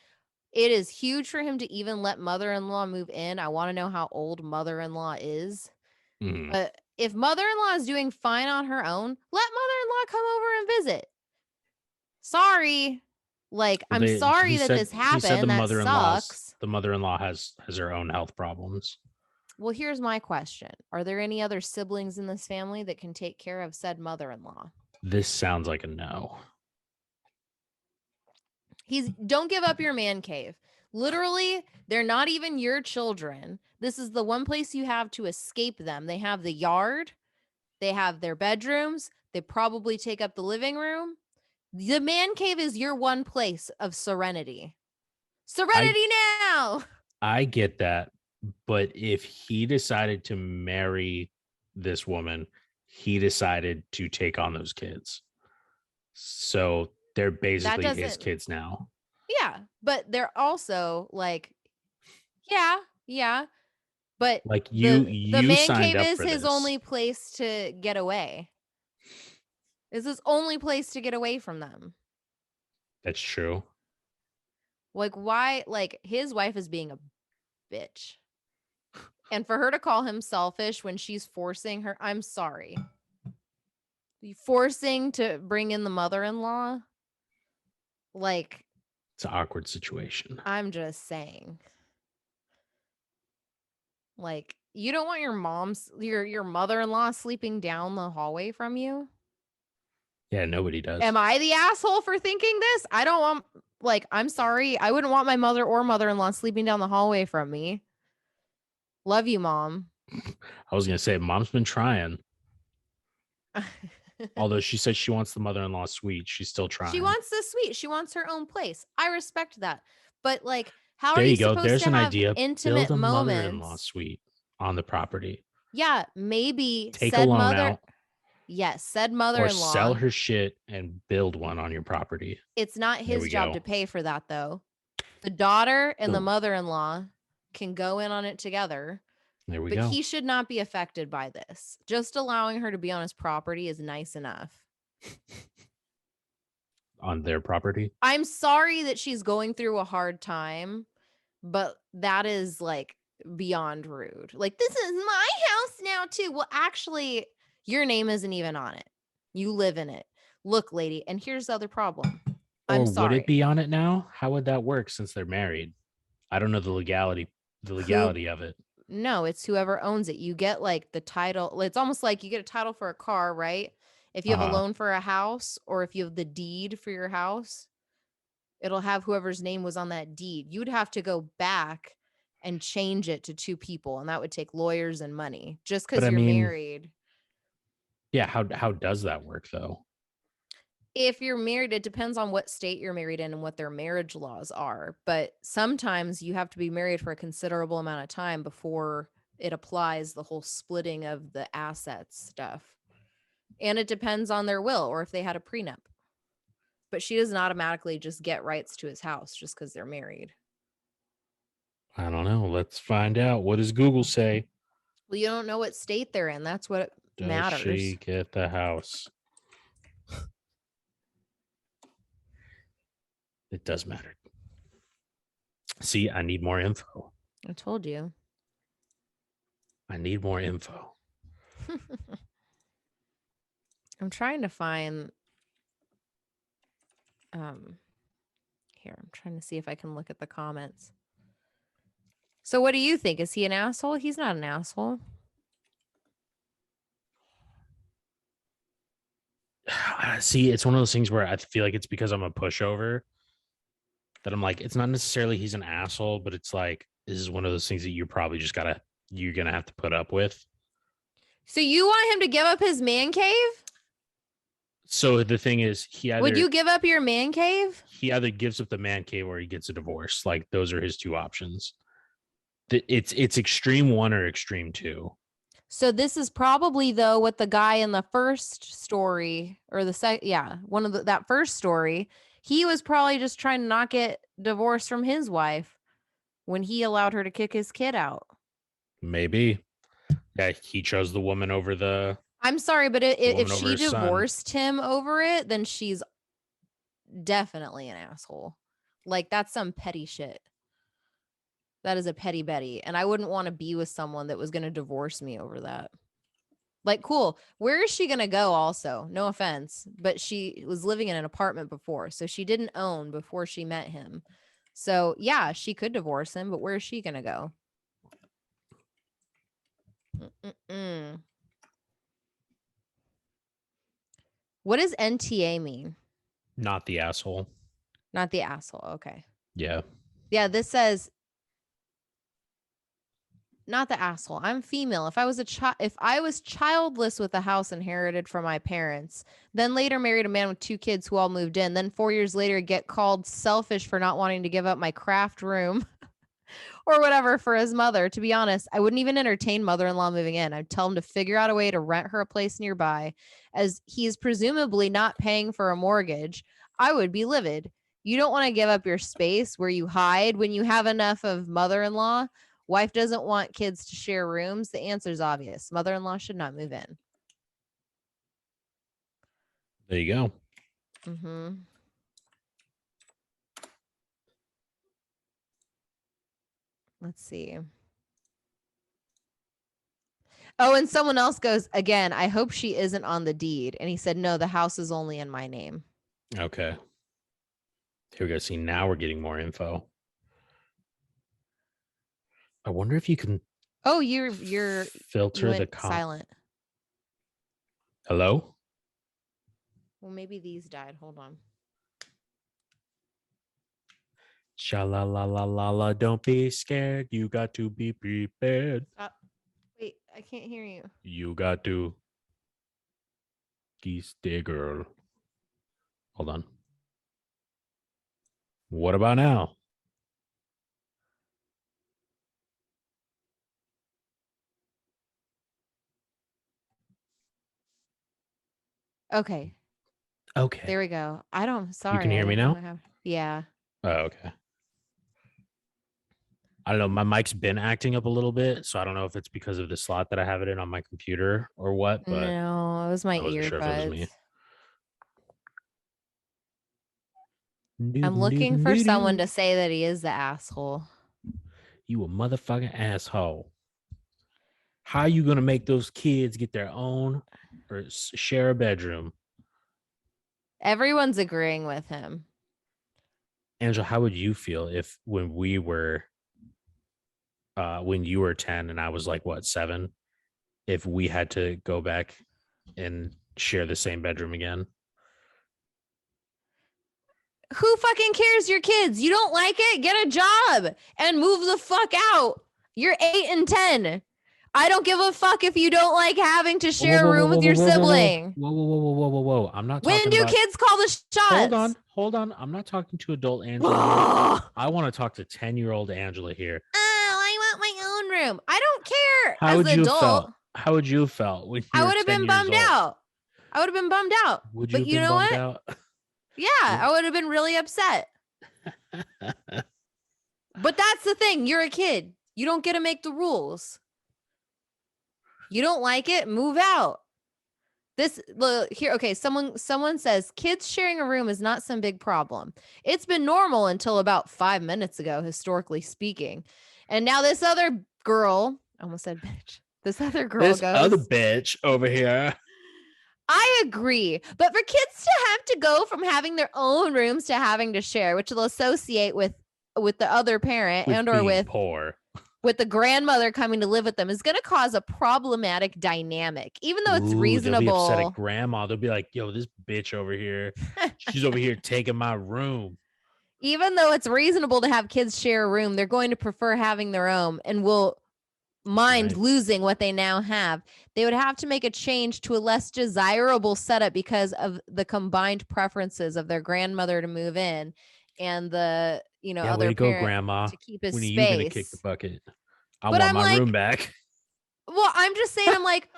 It is huge for him to even let mother-in-law move in. I want to know how old mother-in-law is. Mm-hmm. But if mother-in-law is doing fine on her own, let mother-in-law come over and visit. Sorry. Like, I'm sorry that this happened. He said that sucks. the mother-in-law has her own health problems. Well, here's my question. Are there any other siblings in this family that can take care of said mother-in-law? This sounds like a no. Don't give up your man cave. Literally, they're not even your children. This is the one place you have to escape them. They have the yard. They have their bedrooms. They probably take up the living room. The man cave is your one place of serenity. Serenity now. I get that. But if he decided to marry this woman, he decided to take on those kids. So they're basically his kids now. Yeah. But they're also like, yeah. But like the man signed cave up is for his this. only place to get away. It's his only place to get away from them. That's true. Like, why? Like, his wife is being a bitch. And for her to call him selfish when she's forcing her, I'm sorry. Forcing to bring in the mother-in-law? Like, it's an awkward situation. I'm just saying. Like, you don't want your mother-in-law sleeping down the hallway from you? Yeah, nobody does. Am I the asshole for thinking this? I don't want, like, I'm sorry. I wouldn't want my mother or mother-in-law sleeping down the hallway from me. Love you, Mom. I was going to say, Mom's been trying. Although she said she wants the mother-in-law suite, she's still trying. She wants the suite. She wants her own place. I respect that. But, like, how are you supposed There's to an have idea. intimate Build a moments? Mother-in-law suite on the property. Yeah, maybe take a loan out. Yes, said mother-in-law. Or sell her shit and build one on your property. It's not his job to pay for that, though. The daughter and the mother-in-law can go in on it together. There we go. But he should not be affected by this. Just allowing her to be on his property is nice enough. On their property? I'm sorry that she's going through a hard time, but that is like beyond rude. Like, this is my house now too. Well, actually, your name isn't even on it. You live in it. Look, lady, and here's the other problem. Or I'm would sorry. it be on it now? How would that work since they're married? I don't know the legality of it. No, it's whoever owns it. You get like the title. It's almost like you get a title for a car, right? If you have a loan for a house or if you have the deed for your house, it'll have whoever's name was on that deed. You'd have to go back and change it to two people, and that would take lawyers and money just because you're married. Yeah, how does that work though? If you're married, it depends on what state you're married in and what their marriage laws are. But sometimes you have to be married for a considerable amount of time before it applies the whole splitting of the assets stuff. And it depends on their will or if they had a prenup. But she doesn't automatically just get rights to his house just because they're married. I don't know. Let's find out. What does Google say? Well, you don't know what state they're in. That's what matters. Does she get the house? It does matter. See, I need more info. I told you. I need more info. I'm trying to find here, I'm trying to see if I can look at the comments. So what do you think? Is he an asshole? He's not an asshole. See, it's one of those things where I feel like it's because I'm a pushover that I'm like, it's not necessarily he's an asshole, but it's like, this is one of those things that you're probably just you're going to have to put up with. So you want him to give up his man cave? So the thing is, would you give up your man cave? He either gives up the man cave or he gets a divorce. Like those are his two options. It's extreme 1 or extreme 2. So this is probably though what the guy in the first story or the second, one of that first story, he was probably just trying to not get divorced from his wife when he allowed her to kick his kid out. Maybe. Yeah, he chose the woman over the. I'm sorry, but if she divorced him over it, then she's definitely an asshole. Like that's some petty shit. That is a petty Betty. And I wouldn't want to be with someone that was going to divorce me over that. Like, cool. Where is she going to go also? No offense, but she was living in an apartment before. So she didn't own before she met him. So yeah, she could divorce him, but where is she going to go? What does NTA mean? Not the asshole. Not the asshole. Okay. Yeah. Yeah, this says not the asshole. I'm female. If I was childless with a house inherited from my parents, then later married a man with 2 kids who all moved in, then 4 years later get called selfish for not wanting to give up my craft room or whatever for his mother. To be honest, I wouldn't even entertain mother-in-law moving in. I'd tell him to figure out a way to rent her a place nearby, as he is presumably not paying for a mortgage. I would be livid. You don't want to give up your space where you hide when you have enough of mother-in-law. Wife doesn't want kids to share rooms. The answer is obvious. Mother-in-law should not move in. There you go. Mm-hmm. Let's see. Oh, and someone else goes, again, I hope she isn't on the deed. And he said, no, the house is only in my name. Okay. Here we go. See, now we're getting more info. I wonder if you can. Oh, you're filter the silent. Hello? Well, maybe these died. Hold on. Sha la la la la la. Don't be scared. You got to be prepared. Wait, I can't hear you. You got to. Geese day girl. Hold on. What about now? Okay. Okay. There we go. Sorry. You can hear me now? Yeah. Oh, okay. I don't know. My mic's been acting up a little bit, so I don't know if it's because of the slot that I have it in on my computer or what. But no, it was my earbuds. Sure if it was me. I'm looking for someone to say that he is the asshole. You a motherfucking asshole. How are you gonna make those kids get their own or share a bedroom? Everyone's agreeing with him. Angela, how would you feel if when you were 10 and I was like, what, 7, if we had to go back and share the same bedroom again? Who fucking cares? Your kids. You don't like it? Get a job and move the fuck out. You're 8 and 10. I don't give a fuck if you don't like having to share a room with your sibling. Whoa. I'm not When talking do about... kids call the shots? Hold on. I'm not talking to adult Angela here. I want to talk to 10-year-old Angela here. Oh, I want my own room. I don't care. How as would an you adult, felt? How would you have felt when you I were would have 10 been years bummed old? out. I would have been bummed out. Would you But have you been know bummed what? out? Yeah, I would have been really upset. But that's the thing. You're a kid. You don't get to make the rules. You don't like it? Move out. This here, okay, someone says kids sharing a room is not some big problem. It's been normal until about 5 minutes ago, historically speaking. And now this other girl, I almost said bitch. This other girl This goes, other bitch over here. I agree. But for kids to have to go from having their own rooms to having to share, which they'll associate with the other parent With and or being poor. with the grandmother coming to live with them is going to cause a problematic dynamic, even though it's They'll be upset reasonable. at grandma. They'll be like, yo, this bitch over here, she's over here taking my room. Even though it's reasonable to have kids share a room, they're going to prefer having their own and will mind losing what they now have. They would have to make a change to a less desirable setup because of the combined preferences of their grandmother to move in and the other way to go, parent grandma. to keep his When are space. you gonna kick the bucket? I But want I'm my like, room back. Well, I'm just saying, I'm like,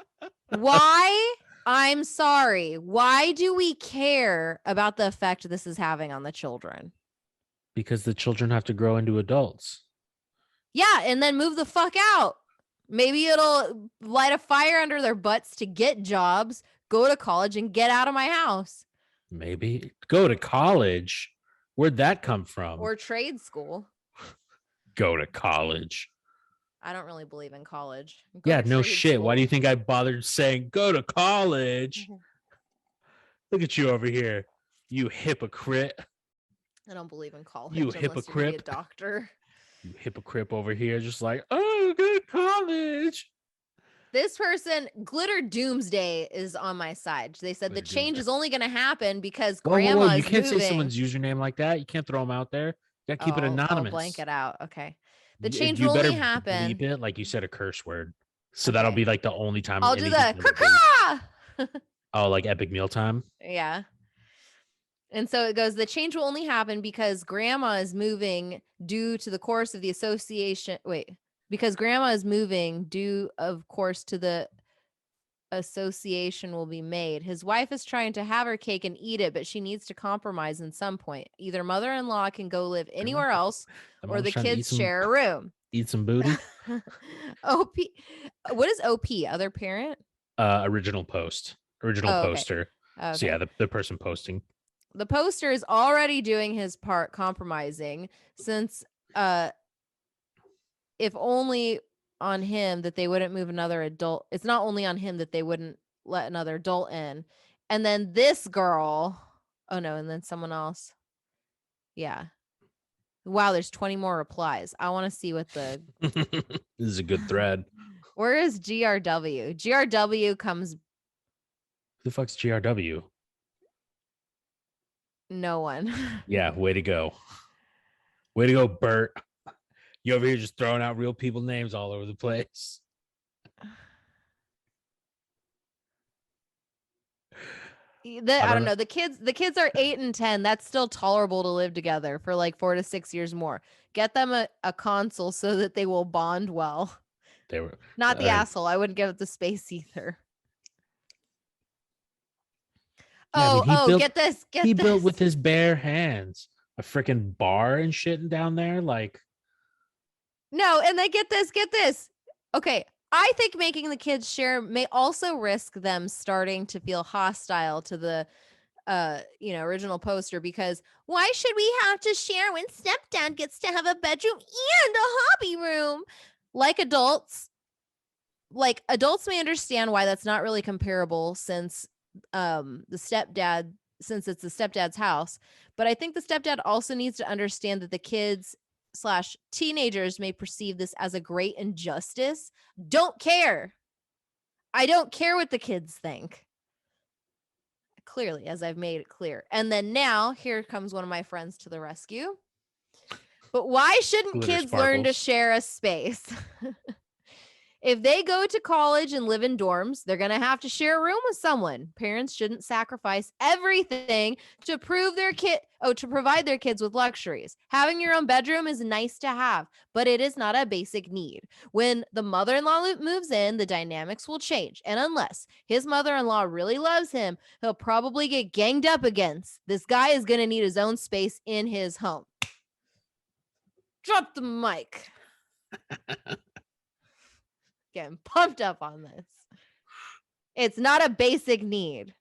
why? I'm sorry. Why do we care about the effect this is having on the children? Because the children have to grow into adults. Yeah, and then move the fuck out. Maybe it'll light a fire under their butts to get jobs, go to college, and get out of my house. Maybe go to college. Where'd that come from? Or trade school. Go to college. I don't really believe in college. Yeah, no shit. Why do you think I bothered saying go to college? Look at you over here, you hypocrite. I don't believe in college. You unless hypocrite. You're gonna be a doctor. You hypocrite over here, just like, oh, go to college. This person, Glitter Doomsday, is on my side. They said Glitter the change Doomsday. is only going to happen because Whoa, grandma's you can't moving. say someone's username like that. You can't throw them out there. You gotta keep it anonymous. I'll blank it out. Okay. The change you will better only happen. bleep it like you said a curse word. So Okay. that'll be like the only time. I'll do the caca. Oh, like epic mealtime? Yeah. And so it goes, the change will only happen because grandma is moving due to the course of the association. Wait, because grandma is moving due, of course, to the association will be made. His wife is trying to have her cake and eat it, but she needs to compromise in some point. Either mother-in-law can go live anywhere else or the kids share a room. Eat some booty. OP. What is OP? Other parent? Original post. Original poster. Okay. So yeah, the person posting. The poster is already doing his part compromising since if only on him that they wouldn't move another adult. It's not only on him that they wouldn't let another adult in. And then this girl, oh no, and then someone else. Yeah. Wow, there's 20 more replies. I want to see what the This is a good thread. Where is GRW? GRW comes. Who the fuck's GRW? No one. Yeah, way to go. Way to go, Bert. You over here just throwing out real people names all over the place. I don't know. The kids are 8 and 10. That's still tolerable to live together for like 4 to 6 years more. Get them a console so that they will bond well. They were not the asshole. I wouldn't give it the space either. Yeah, get this. He built with his bare hands a freaking bar and shit down there. Like, no, and they get this. Okay, I think making the kids share may also risk them starting to feel hostile to the original poster, because why should we have to share when stepdad gets to have a bedroom and a hobby room? Like adults may understand why that's not really comparable, since the stepdad since it's the stepdad's house. But I think the stepdad also needs to understand that the kids / teenagers may perceive this as a great injustice. Don't care. I don't care what the kids think. Clearly, as I've made it clear. And then now here comes one of my friends to the rescue. But why shouldn't Glitter kids learn to sparkles. share a space? If they go to college and live in dorms, they're going to have to share a room with someone. Parents shouldn't sacrifice everything to to provide their kids with luxuries. Having your own bedroom is nice to have, but it is not a basic need. When the mother-in-law moves in, the dynamics will change. And unless his mother-in-law really loves him, he'll probably get ganged up against. This guy is going to need his own space in his home. Drop the mic. Getting pumped up on this. It's not a basic need.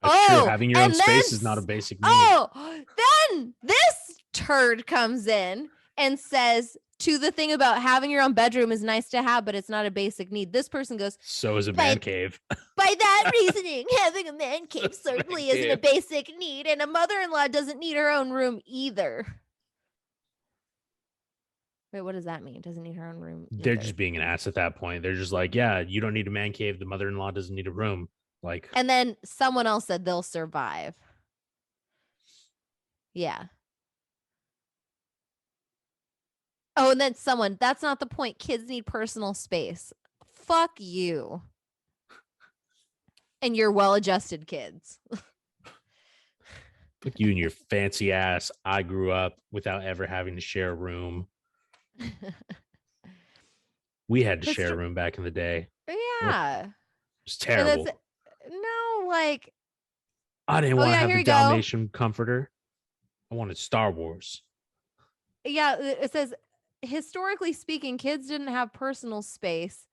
That's true. Having your own space is not a basic need. Then this turd comes in and says to the thing about having your own bedroom is nice to have, but it's not a basic need. This person goes, so is a man cave. By that reasoning, having a man cave certainly isn't a basic need, and a mother-in-law doesn't need her own room either. Wait, what does that mean? Doesn't need her own room either. They're just being an ass at that point. They're just like, yeah, you don't need a man cave. The mother-in-law doesn't need a room. Like, and then someone else said they'll survive. Yeah. Oh, and then that's not the point. Kids need personal space. Fuck you. And your well-adjusted kids. Fuck you and your fancy ass. I grew up without ever having to share a room. We had to share a room back in the day. Yeah. It was terrible. No, like, I didn't want to have the Dalmatian comforter. I wanted Star Wars. Yeah, it says, historically speaking, kids didn't have personal space.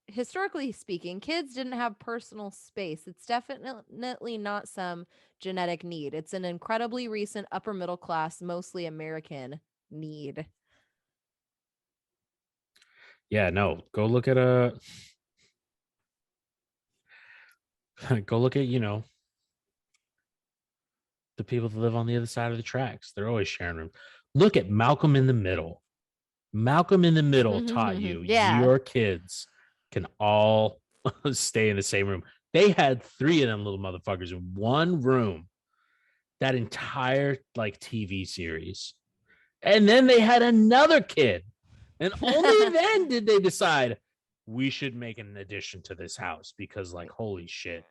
Historically speaking, kids didn't have personal space. It's definitely not some genetic need. It's an incredibly recent upper middle class, mostly American need. Yeah, no. Go look at the people that live on the other side of the tracks. They're always sharing room. Look at Malcolm in the Middle. Malcolm in the Middle taught you your kids can all stay in the same room. They had 3 of them little motherfuckers in one room. That entire TV series. And then they had another kid. And only then did they decide we should make an addition to this house because holy shit.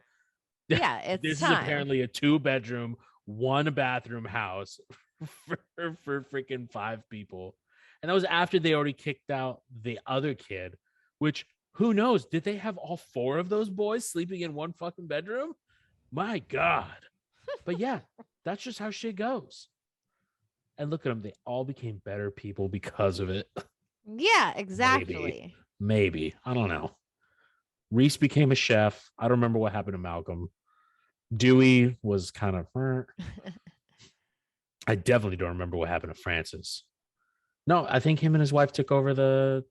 Yeah, it's this time. is apparently a 2-bedroom, 1-bathroom house for freaking 5 people. And that was after they already kicked out the other kid, which who knows? Did they have all 4 of those boys sleeping in one fucking bedroom? My God. But yeah, that's just how shit goes. And look at them. They all became better people because of it. Yeah, exactly. Maybe. I don't know. Reese became a chef. I don't remember what happened to Malcolm. Dewey was kind of... I definitely don't remember what happened to Francis. No, I think him and his wife took over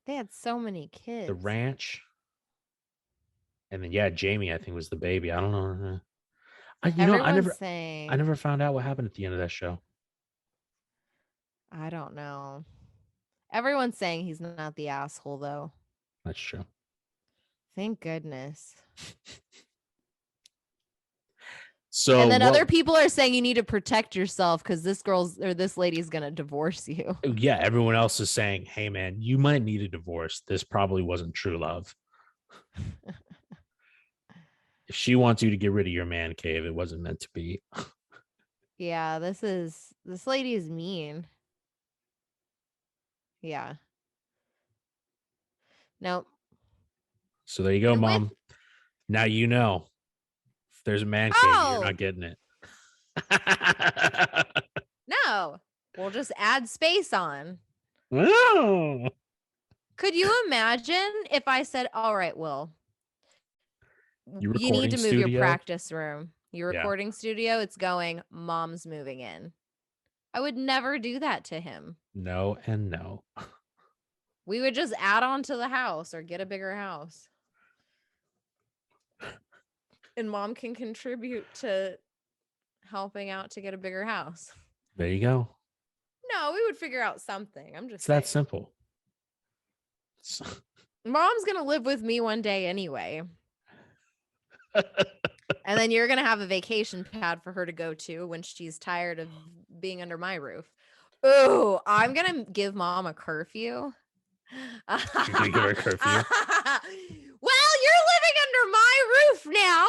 They had so many kids. The ranch. And then, Jamie, I think, was the baby. I don't know. I never found out what happened at the end of that show. I don't know. Everyone's saying he's not the asshole, though. That's true. Thank goodness. So, and then other people are saying you need to protect yourself because this lady's gonna divorce you. Yeah, everyone else is saying, hey man, you might need a divorce. This probably wasn't true love. If she wants you to get rid of your man cave, it wasn't meant to be. Yeah, this lady is mean. Yeah. No. So there you go, Mom. Now you know. If there's a man cave, you're not getting it. No. We'll just add space on. Oh. Could you imagine if I said, all right, Will, you need to move your practice room. Your recording studio, it's going, Mom's moving in. I would never do that to him. No and no. We would just add on to the house or get a bigger house. And mom can contribute to helping out to get a bigger house. There you go. No, we would figure out something. I'm just It's saying. that simple. Mom's going to live with me one day anyway. And then you're going to have a vacation pad for her to go to when she's tired of being under my roof. Ooh, I'm going to give mom a curfew. You're gonna give her a curfew? Well, you're living under my roof now.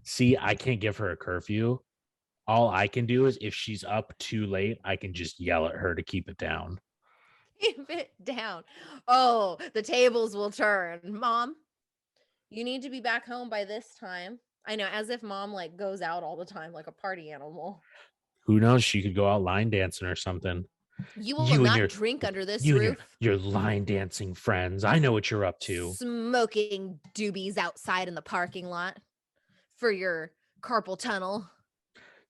See, I can't give her a curfew. All I can do is if she's up too late, I can just yell at her to keep it down. Keep it down. Oh, the tables will turn. Mom, you need to be back home by this time. I know, as if mom like goes out all the time like a party animal. Who knows? She could go out line dancing or something. You will not drink under this roof. Your line dancing friends. I know what you're up to. Smoking doobies outside in the parking lot for your carpal tunnel.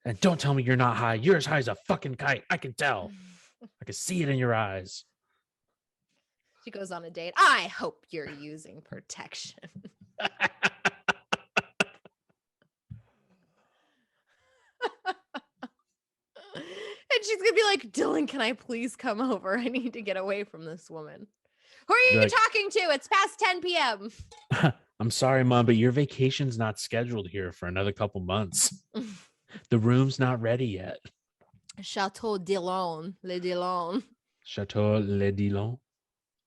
And don't tell me you're not high. You're as high as a fucking kite. I can tell. I can see it in your eyes. She goes on a date. I hope you're using protection. And she's gonna be like, Dylan, can I please come over? I need to get away from this woman. Who are you talking to? It's past 10 p.m. I'm sorry, Mom, but your vacation's not scheduled here for another couple months. The room's not ready yet. Chateau Dillon. Le Dillon. Chateau Le Dillon.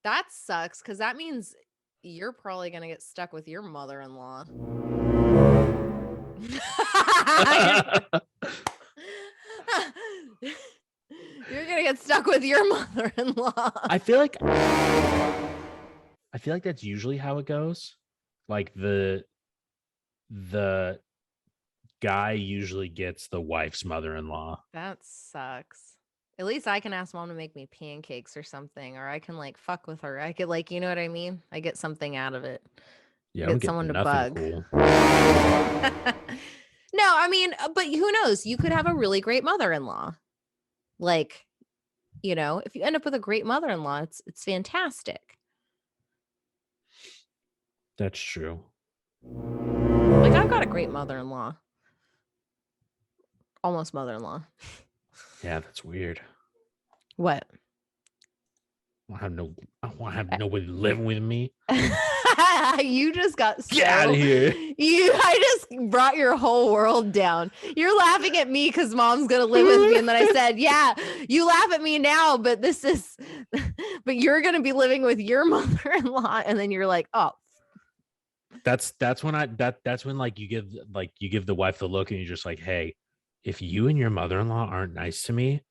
That sucks, because that means you're probably gonna get stuck with your mother-in-law. You're gonna get stuck with your mother-in-law. I feel like that's usually how it goes. Like the guy usually gets the wife's mother-in-law. That sucks. At least I can ask mom to make me pancakes or something, or I can like fuck with her. I could like, you know what I mean? I get something out of it. Yeah, get someone to bug. Cool. No, I mean, but who knows? You could have a really great mother-in-law. Like, you know, if you end up with a great mother-in-law, it's fantastic. That's true. Like, I've got a great mother-in-law. Almost mother-in-law. Yeah, that's weird. What? I want to have nobody living with me. You just got Get out of here. I just brought your whole world down. You're laughing at me because mom's gonna live with me, and then I said, "Yeah, you laugh at me now, but but you're gonna be living with your mother-in-law," and then you're like, "Oh." That's when that's when like you give the wife the look, and you're just like, hey, if you and your mother-in-law aren't nice to me,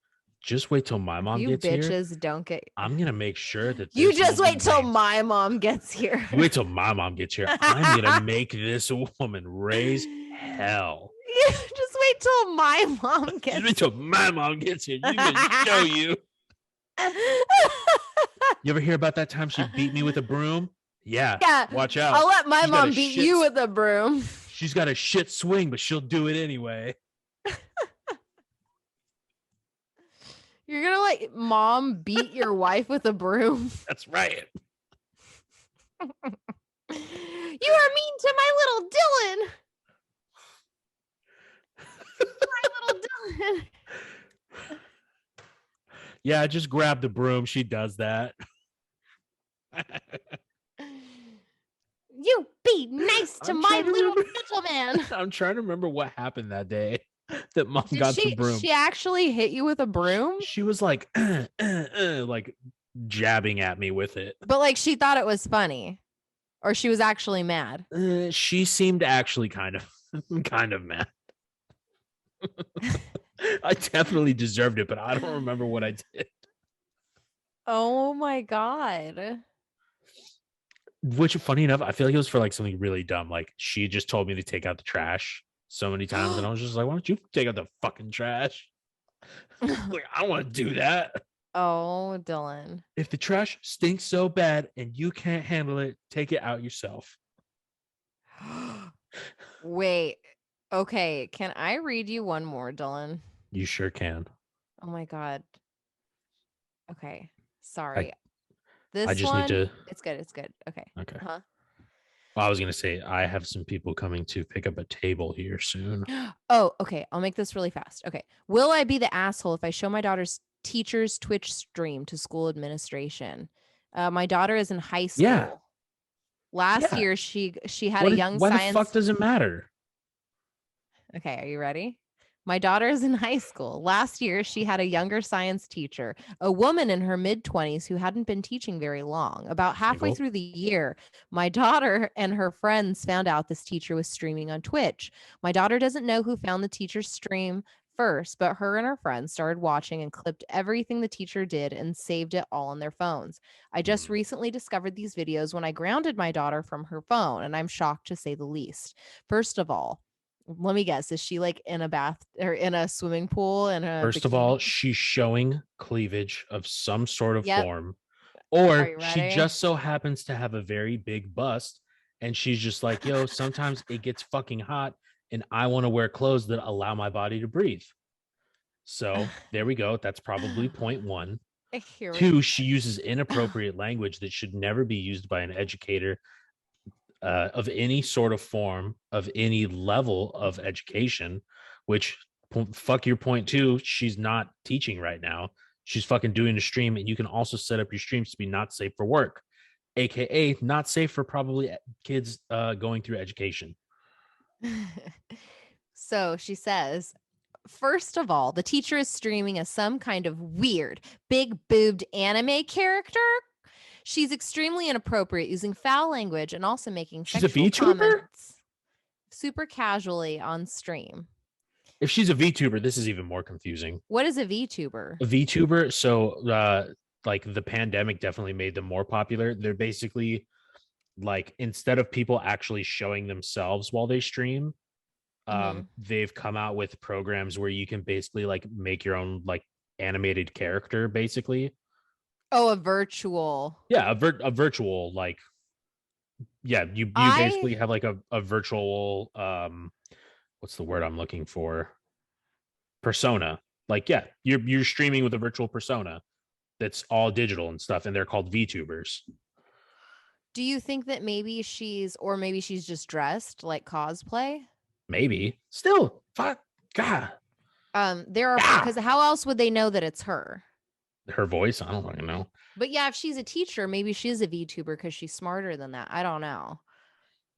just wait till my mom gets here. You bitches don't get. I'm gonna make sure that you just wait till my mom gets here. You wait till my mom gets here. I'm gonna make this woman raise hell. Just wait till my mom gets. Just wait till my mom gets here. You can show you. You ever hear about that time she beat me with a broom? Yeah. Watch out. I'll let my mom beat you with a broom. She's got a shit swing, but she'll do it anyway. You're gonna let mom beat your wife with a broom? That's right. You are mean to my little Dylan. My little Dylan. Yeah, just grab the broom. She does that. You be nice to my little gentleman. I'm trying to remember what happened that day that mom got the broom. She actually hit you with a broom? She was like, like jabbing at me with it. But like she thought it was funny. Or she was actually mad. She seemed actually kind of mad. I definitely deserved it, but I don't remember what I did. Oh my God. Which, funny enough, I feel like it was for like something really dumb. Like she just told me to take out the trash so many times, and I was just like, "Why don't you take out the fucking trash?" Like, I don't want to do that. Oh, Dylan. If the trash stinks so bad and you can't handle it, take it out yourself. Wait. Okay. Can I read you one more, Dylan? You sure can. Oh my God. Okay. Sorry. This I just one, need to. It's good. Okay. Okay. Huh? Well, I was gonna say I have some people coming to pick up a table here soon. Oh, okay. I'll make this really fast. Okay. Will I be the asshole if I show my daughter's teacher's Twitch stream to school administration? My daughter is in high school. Yeah. Last Yeah. year, she had a young Why the science. fuck does it matter? Okay, are you ready? My daughter is in high school. Last year, she had a younger science teacher, a woman in her mid-20s who hadn't been teaching very long. About halfway Single. through the year, my daughter and her friends found out this teacher was streaming on Twitch. My daughter doesn't know who found the teacher's stream first, but her and her friends started watching and clipped everything the teacher did and saved it all on their phones. I just recently discovered these videos when I grounded my daughter from her phone, and I'm shocked to say the least. First of all, let me guess, is she like in a bath or in a swimming pool in a First of bikini? all, she's showing cleavage of some sort of Yep. form, Are or you she ready? just so happens to have a very big bust, and she's just like, yo, sometimes it gets fucking hot, and I want to wear clothes that allow my body to breathe. So there we go. That's probably point one. Here we Two, she uses inappropriate language that should never be used by an educator of any sort of form, of any level of education, which fuck your point two, she's not teaching right now. She's fucking doing a stream, and you can also set up your streams to be not safe for work, aka not safe for probably kids going through education. So she says, first of all, the teacher is streaming as some kind of weird, big boobed anime character. She's extremely inappropriate, using foul language and also making She's a sexual VTuber? comments super casually on stream. If she's a VTuber, this is even more confusing. What is a VTuber? A VTuber, so like the pandemic definitely made them more popular. They're basically like, instead of people actually showing themselves while they stream, they've come out with programs where you can basically like make your own like animated character, basically. Oh, a virtual. Yeah, a virtual, like, yeah, you basically have like a virtual what's the word I'm looking for? Persona. Like, yeah, you're streaming with a virtual persona that's all digital and stuff, and they're called VTubers. Do you think that maybe she's just dressed like cosplay? Maybe. Still, fuck, God. There are, because how else would they know that it's her? Her voice, I don't fucking know. But yeah, if she's a teacher, maybe she's a VTuber because she's smarter than that. I don't know.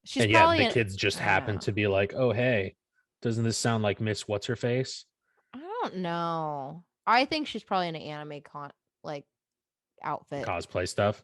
She's And probably the kids just happen to be like, oh, hey, doesn't this sound like Miss What's Her Face? I don't know. I think she's probably in an anime like outfit. Cosplay stuff.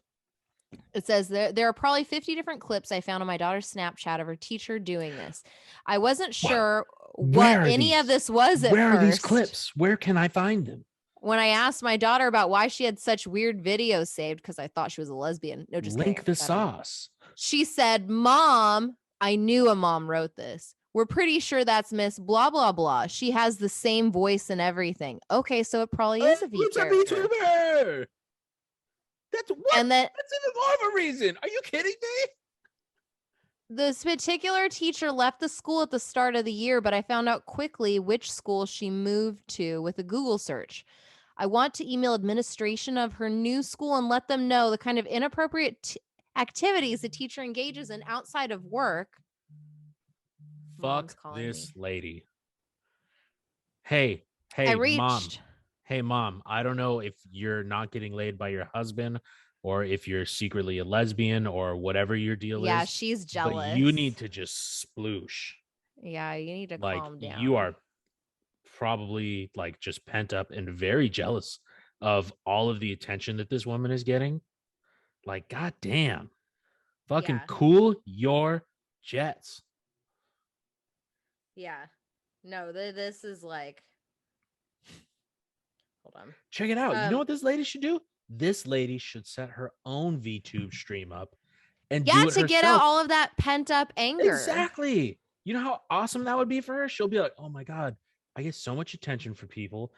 It says there are probably 50 different clips I found on my daughter's Snapchat of her teacher doing this. I wasn't sure what any of this was at first. Where are these clips? Where can I find them? When I asked my daughter about why she had such weird videos saved, because I thought she was a lesbian. No, just link kidding. the sauce. She said, Mom, I knew a mom wrote this. We're pretty sure that's Miss blah, blah, blah. She has the same voice and everything. Okay, so it probably is a V It's character. a VTuber. That's what? And that's even more of a reason. Are you kidding me? This particular teacher left the school at the start of the year, but I found out quickly which school she moved to with a Google search. I want to email administration of her new school and let them know the kind of inappropriate activities the teacher engages in outside of work. Fuck this lady. Hey, Mom. Hey, Mom, I don't know if you're not getting laid by your husband or if you're secretly a lesbian or whatever your deal is. Yeah, she's jealous. But you need to just sploosh. Yeah, you need to calm down. You are probably like just pent up and very jealous of all of the attention that this woman is getting. Like, goddamn. Fucking cool your jets. Yeah. No, this is like... Hold on. Check it out. You know what this lady should do? This lady should set her own VTube stream up and do it herself. Get out all of that pent up anger. Exactly. You know how awesome that would be for her? She'll be like, oh my God, I get so much attention from people.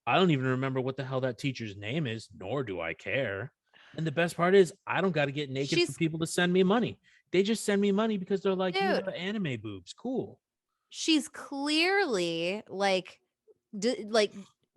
I don't even remember what the hell that teacher's name is, nor do I care. And the best part is I don't got to get naked for people to send me money. They just send me money because they're like, you have anime boobs. Cool. She's clearly like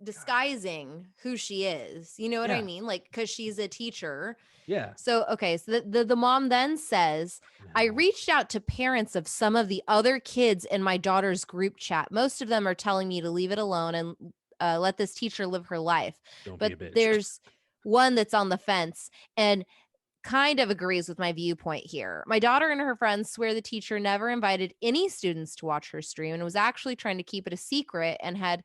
disguising who she is. You know what I mean? Like, because she's a teacher. Yeah. So, okay. So the mom then says, I reached out to parents of some of the other kids in my daughter's group chat. Most of them are telling me to leave it alone and let this teacher live her life. Don't but be a bitch. There's one that's on the fence and kind of agrees with my viewpoint here. My daughter and her friends swear the teacher never invited any students to watch her stream and was actually trying to keep it a secret and had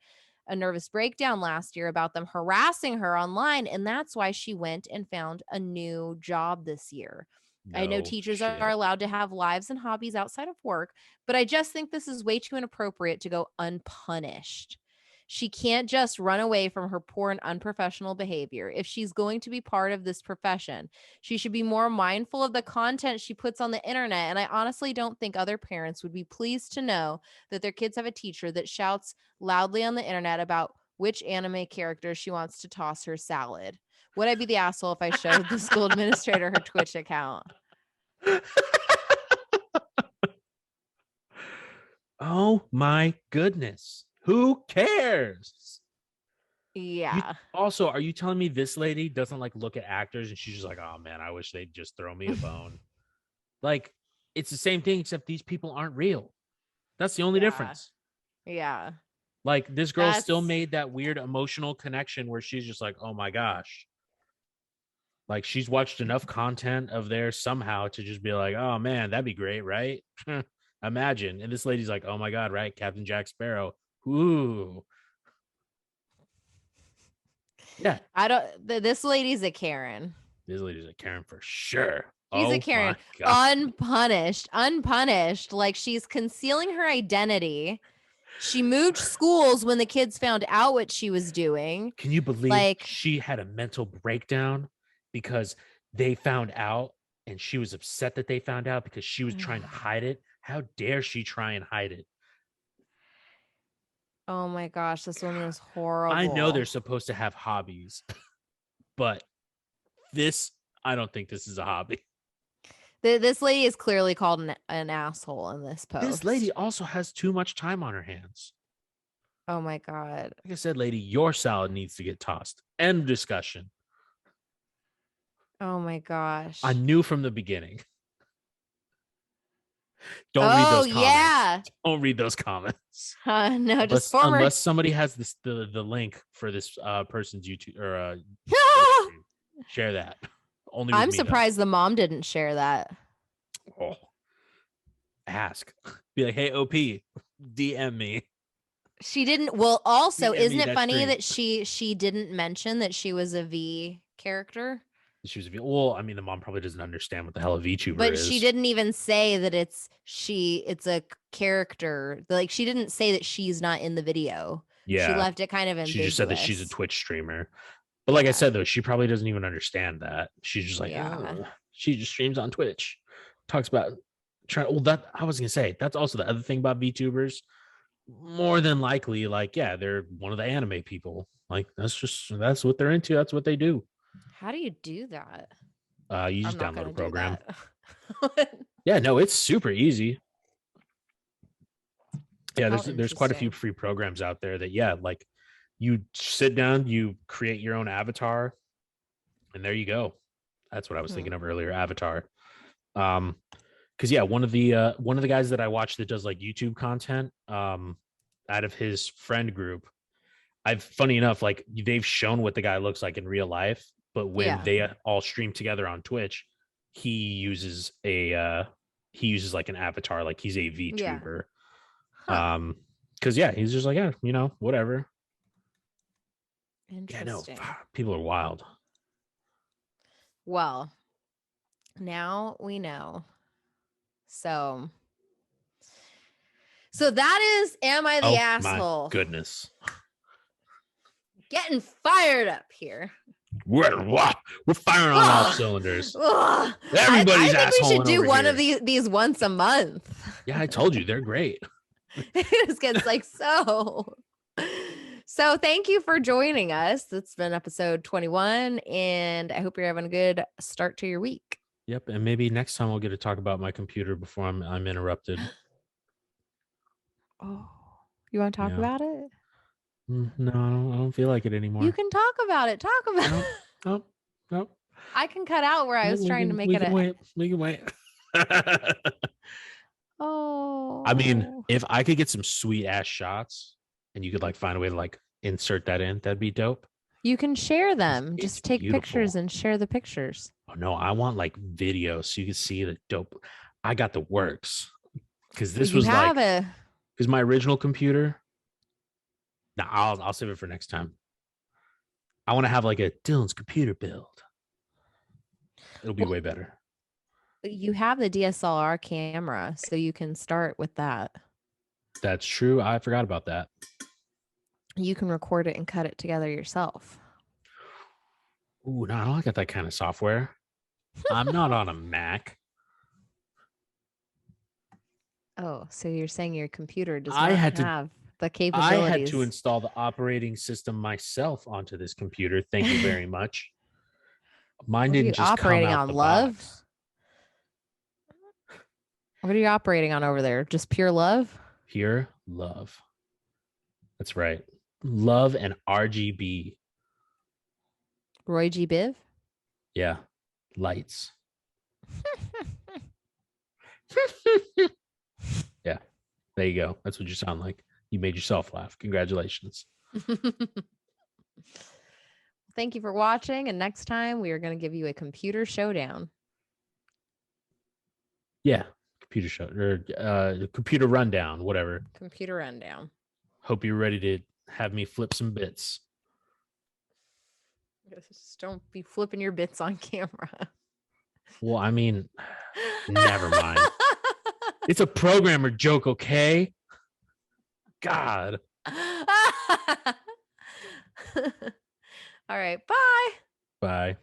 a nervous breakdown last year about them harassing her online. And that's why she went and found a new job this year. I know teachers are allowed to have lives and hobbies outside of work, but I just think this is way too inappropriate to go unpunished. She can't just run away from her poor and unprofessional behavior. If she's going to be part of this profession, she should be more mindful of the content she puts on the internet. And I honestly don't think other parents would be pleased to know that their kids have a teacher that shouts loudly on the internet about which anime character she wants to toss her salad. Would I be the asshole if I showed the school administrator her Twitch account? Oh my goodness. Who cares? Yeah. Also, are you telling me this lady doesn't like look at actors and she's just like, oh man, I wish they'd just throw me a bone? Like, it's the same thing, except these people aren't real. That's the only difference. Yeah. Like, this girl still made that weird emotional connection where she's just like, oh my gosh. Like, she's watched enough content of theirs somehow to just be like, oh man, that'd be great, right? Imagine. And this lady's like, oh my God, right? Captain Jack Sparrow. Ooh. Yeah. This lady's a Karen. This lady's a Karen for sure. She's a Karen. Unpunished. Like, she's concealing her identity. She moved schools when the kids found out what she was doing. Can you believe she had a mental breakdown because they found out and she was upset that they found out because she was trying to hide it? How dare she try and hide it? Oh my gosh, this woman is horrible. I know they're supposed to have hobbies, but I don't think this is a hobby. This lady is clearly called an asshole in this post. This lady also has too much time on her hands. Oh my God. Like I said, lady, your salad needs to get tossed. End discussion. Oh my gosh. I knew from the beginning. Don't read those comments. Yeah. Don't read those comments. No, unless somebody has the link for this person's YouTube or share that. Only I'm surprised the mom didn't share that. Oh. Ask. Be like, hey, OP, DM me. She didn't. Well, also, isn't it funny that she didn't mention that she was a V character? She was well, I mean, the mom probably doesn't understand what the hell a VTuber is. But she didn't even say that it's a character. Like, she didn't say that she's not in the video. Yeah. She left it kind of ambiguous. She just said that she's a Twitch streamer. But like I said, though, she probably doesn't even understand that. She's just like, she just streams on Twitch. Talks about I was going to say, that's also the other thing about VTubers. More than likely, like, yeah, they're one of the anime people. Like, that's what they're into. That's what they do. How do you do that? You just download a program. Yeah, no, it's super easy. Yeah, there's quite a few free programs out there that, yeah, like you sit down, you create your own avatar, and there you go. That's what I was thinking of earlier, avatar. Because yeah, one of the guys that I watch that does like YouTube content, out of his friend group, funny enough, like they've shown what the guy looks like in real life. But when they all stream together on Twitch, he uses like an avatar, like he's a VTuber. Because he's just like, whatever. Interesting. Yeah, no, people are wild. Well, now we know. So that is, am I the asshole? My goodness. Getting fired up here. We're firing on all cylinders. Everybody's I think we should do one here. of these once a month. Yeah, I told you they're great. It just gets like so. So thank you for joining us. It's been episode 21, and I hope you're having a good start to your week. Yep, and maybe next time we'll get to talk about my computer before I'm interrupted. Oh, you want to talk about it? No, I don't feel like it anymore. You can talk about it. Talk about it. Nope. I can cut out where I was trying to make we it can a. wait. We can wait. Oh. I mean, if I could get some sweet ass shots and you could like find a way to like insert that in, that'd be dope. You can share them. It's Just take pictures beautiful. and share the pictures. Oh no, I want like video so you can see the dope. I got the works because this was like because my original computer. Nah, I'll save it for next time. I want to have like a Dylan's computer build. It'll be way better. You have the DSLR camera, so you can start with that. That's true. I forgot about that. You can record it and cut it together yourself. Ooh, no, I don't got that kind of software. I'm not on a Mac. Oh, so you're saying your computer does not have the capabilities. I had to install the operating system myself onto this computer. Thank you very much. Mine didn't just operating come out on the love. box. What are you operating on over there? Just pure love? Pure love. That's right. Love and RGB. Roy G. Biv? Yeah. Lights. Yeah. There you go. That's what you sound like. You made yourself laugh. Congratulations. Thank you for watching. And next time we are going to give you a computer showdown. Yeah. Computer show or computer rundown, whatever. Computer rundown. Hope you're ready to have me flip some bits. Just don't be flipping your bits on camera. Well, I mean, never mind. It's a programmer joke, okay? God. All right. Bye. Bye.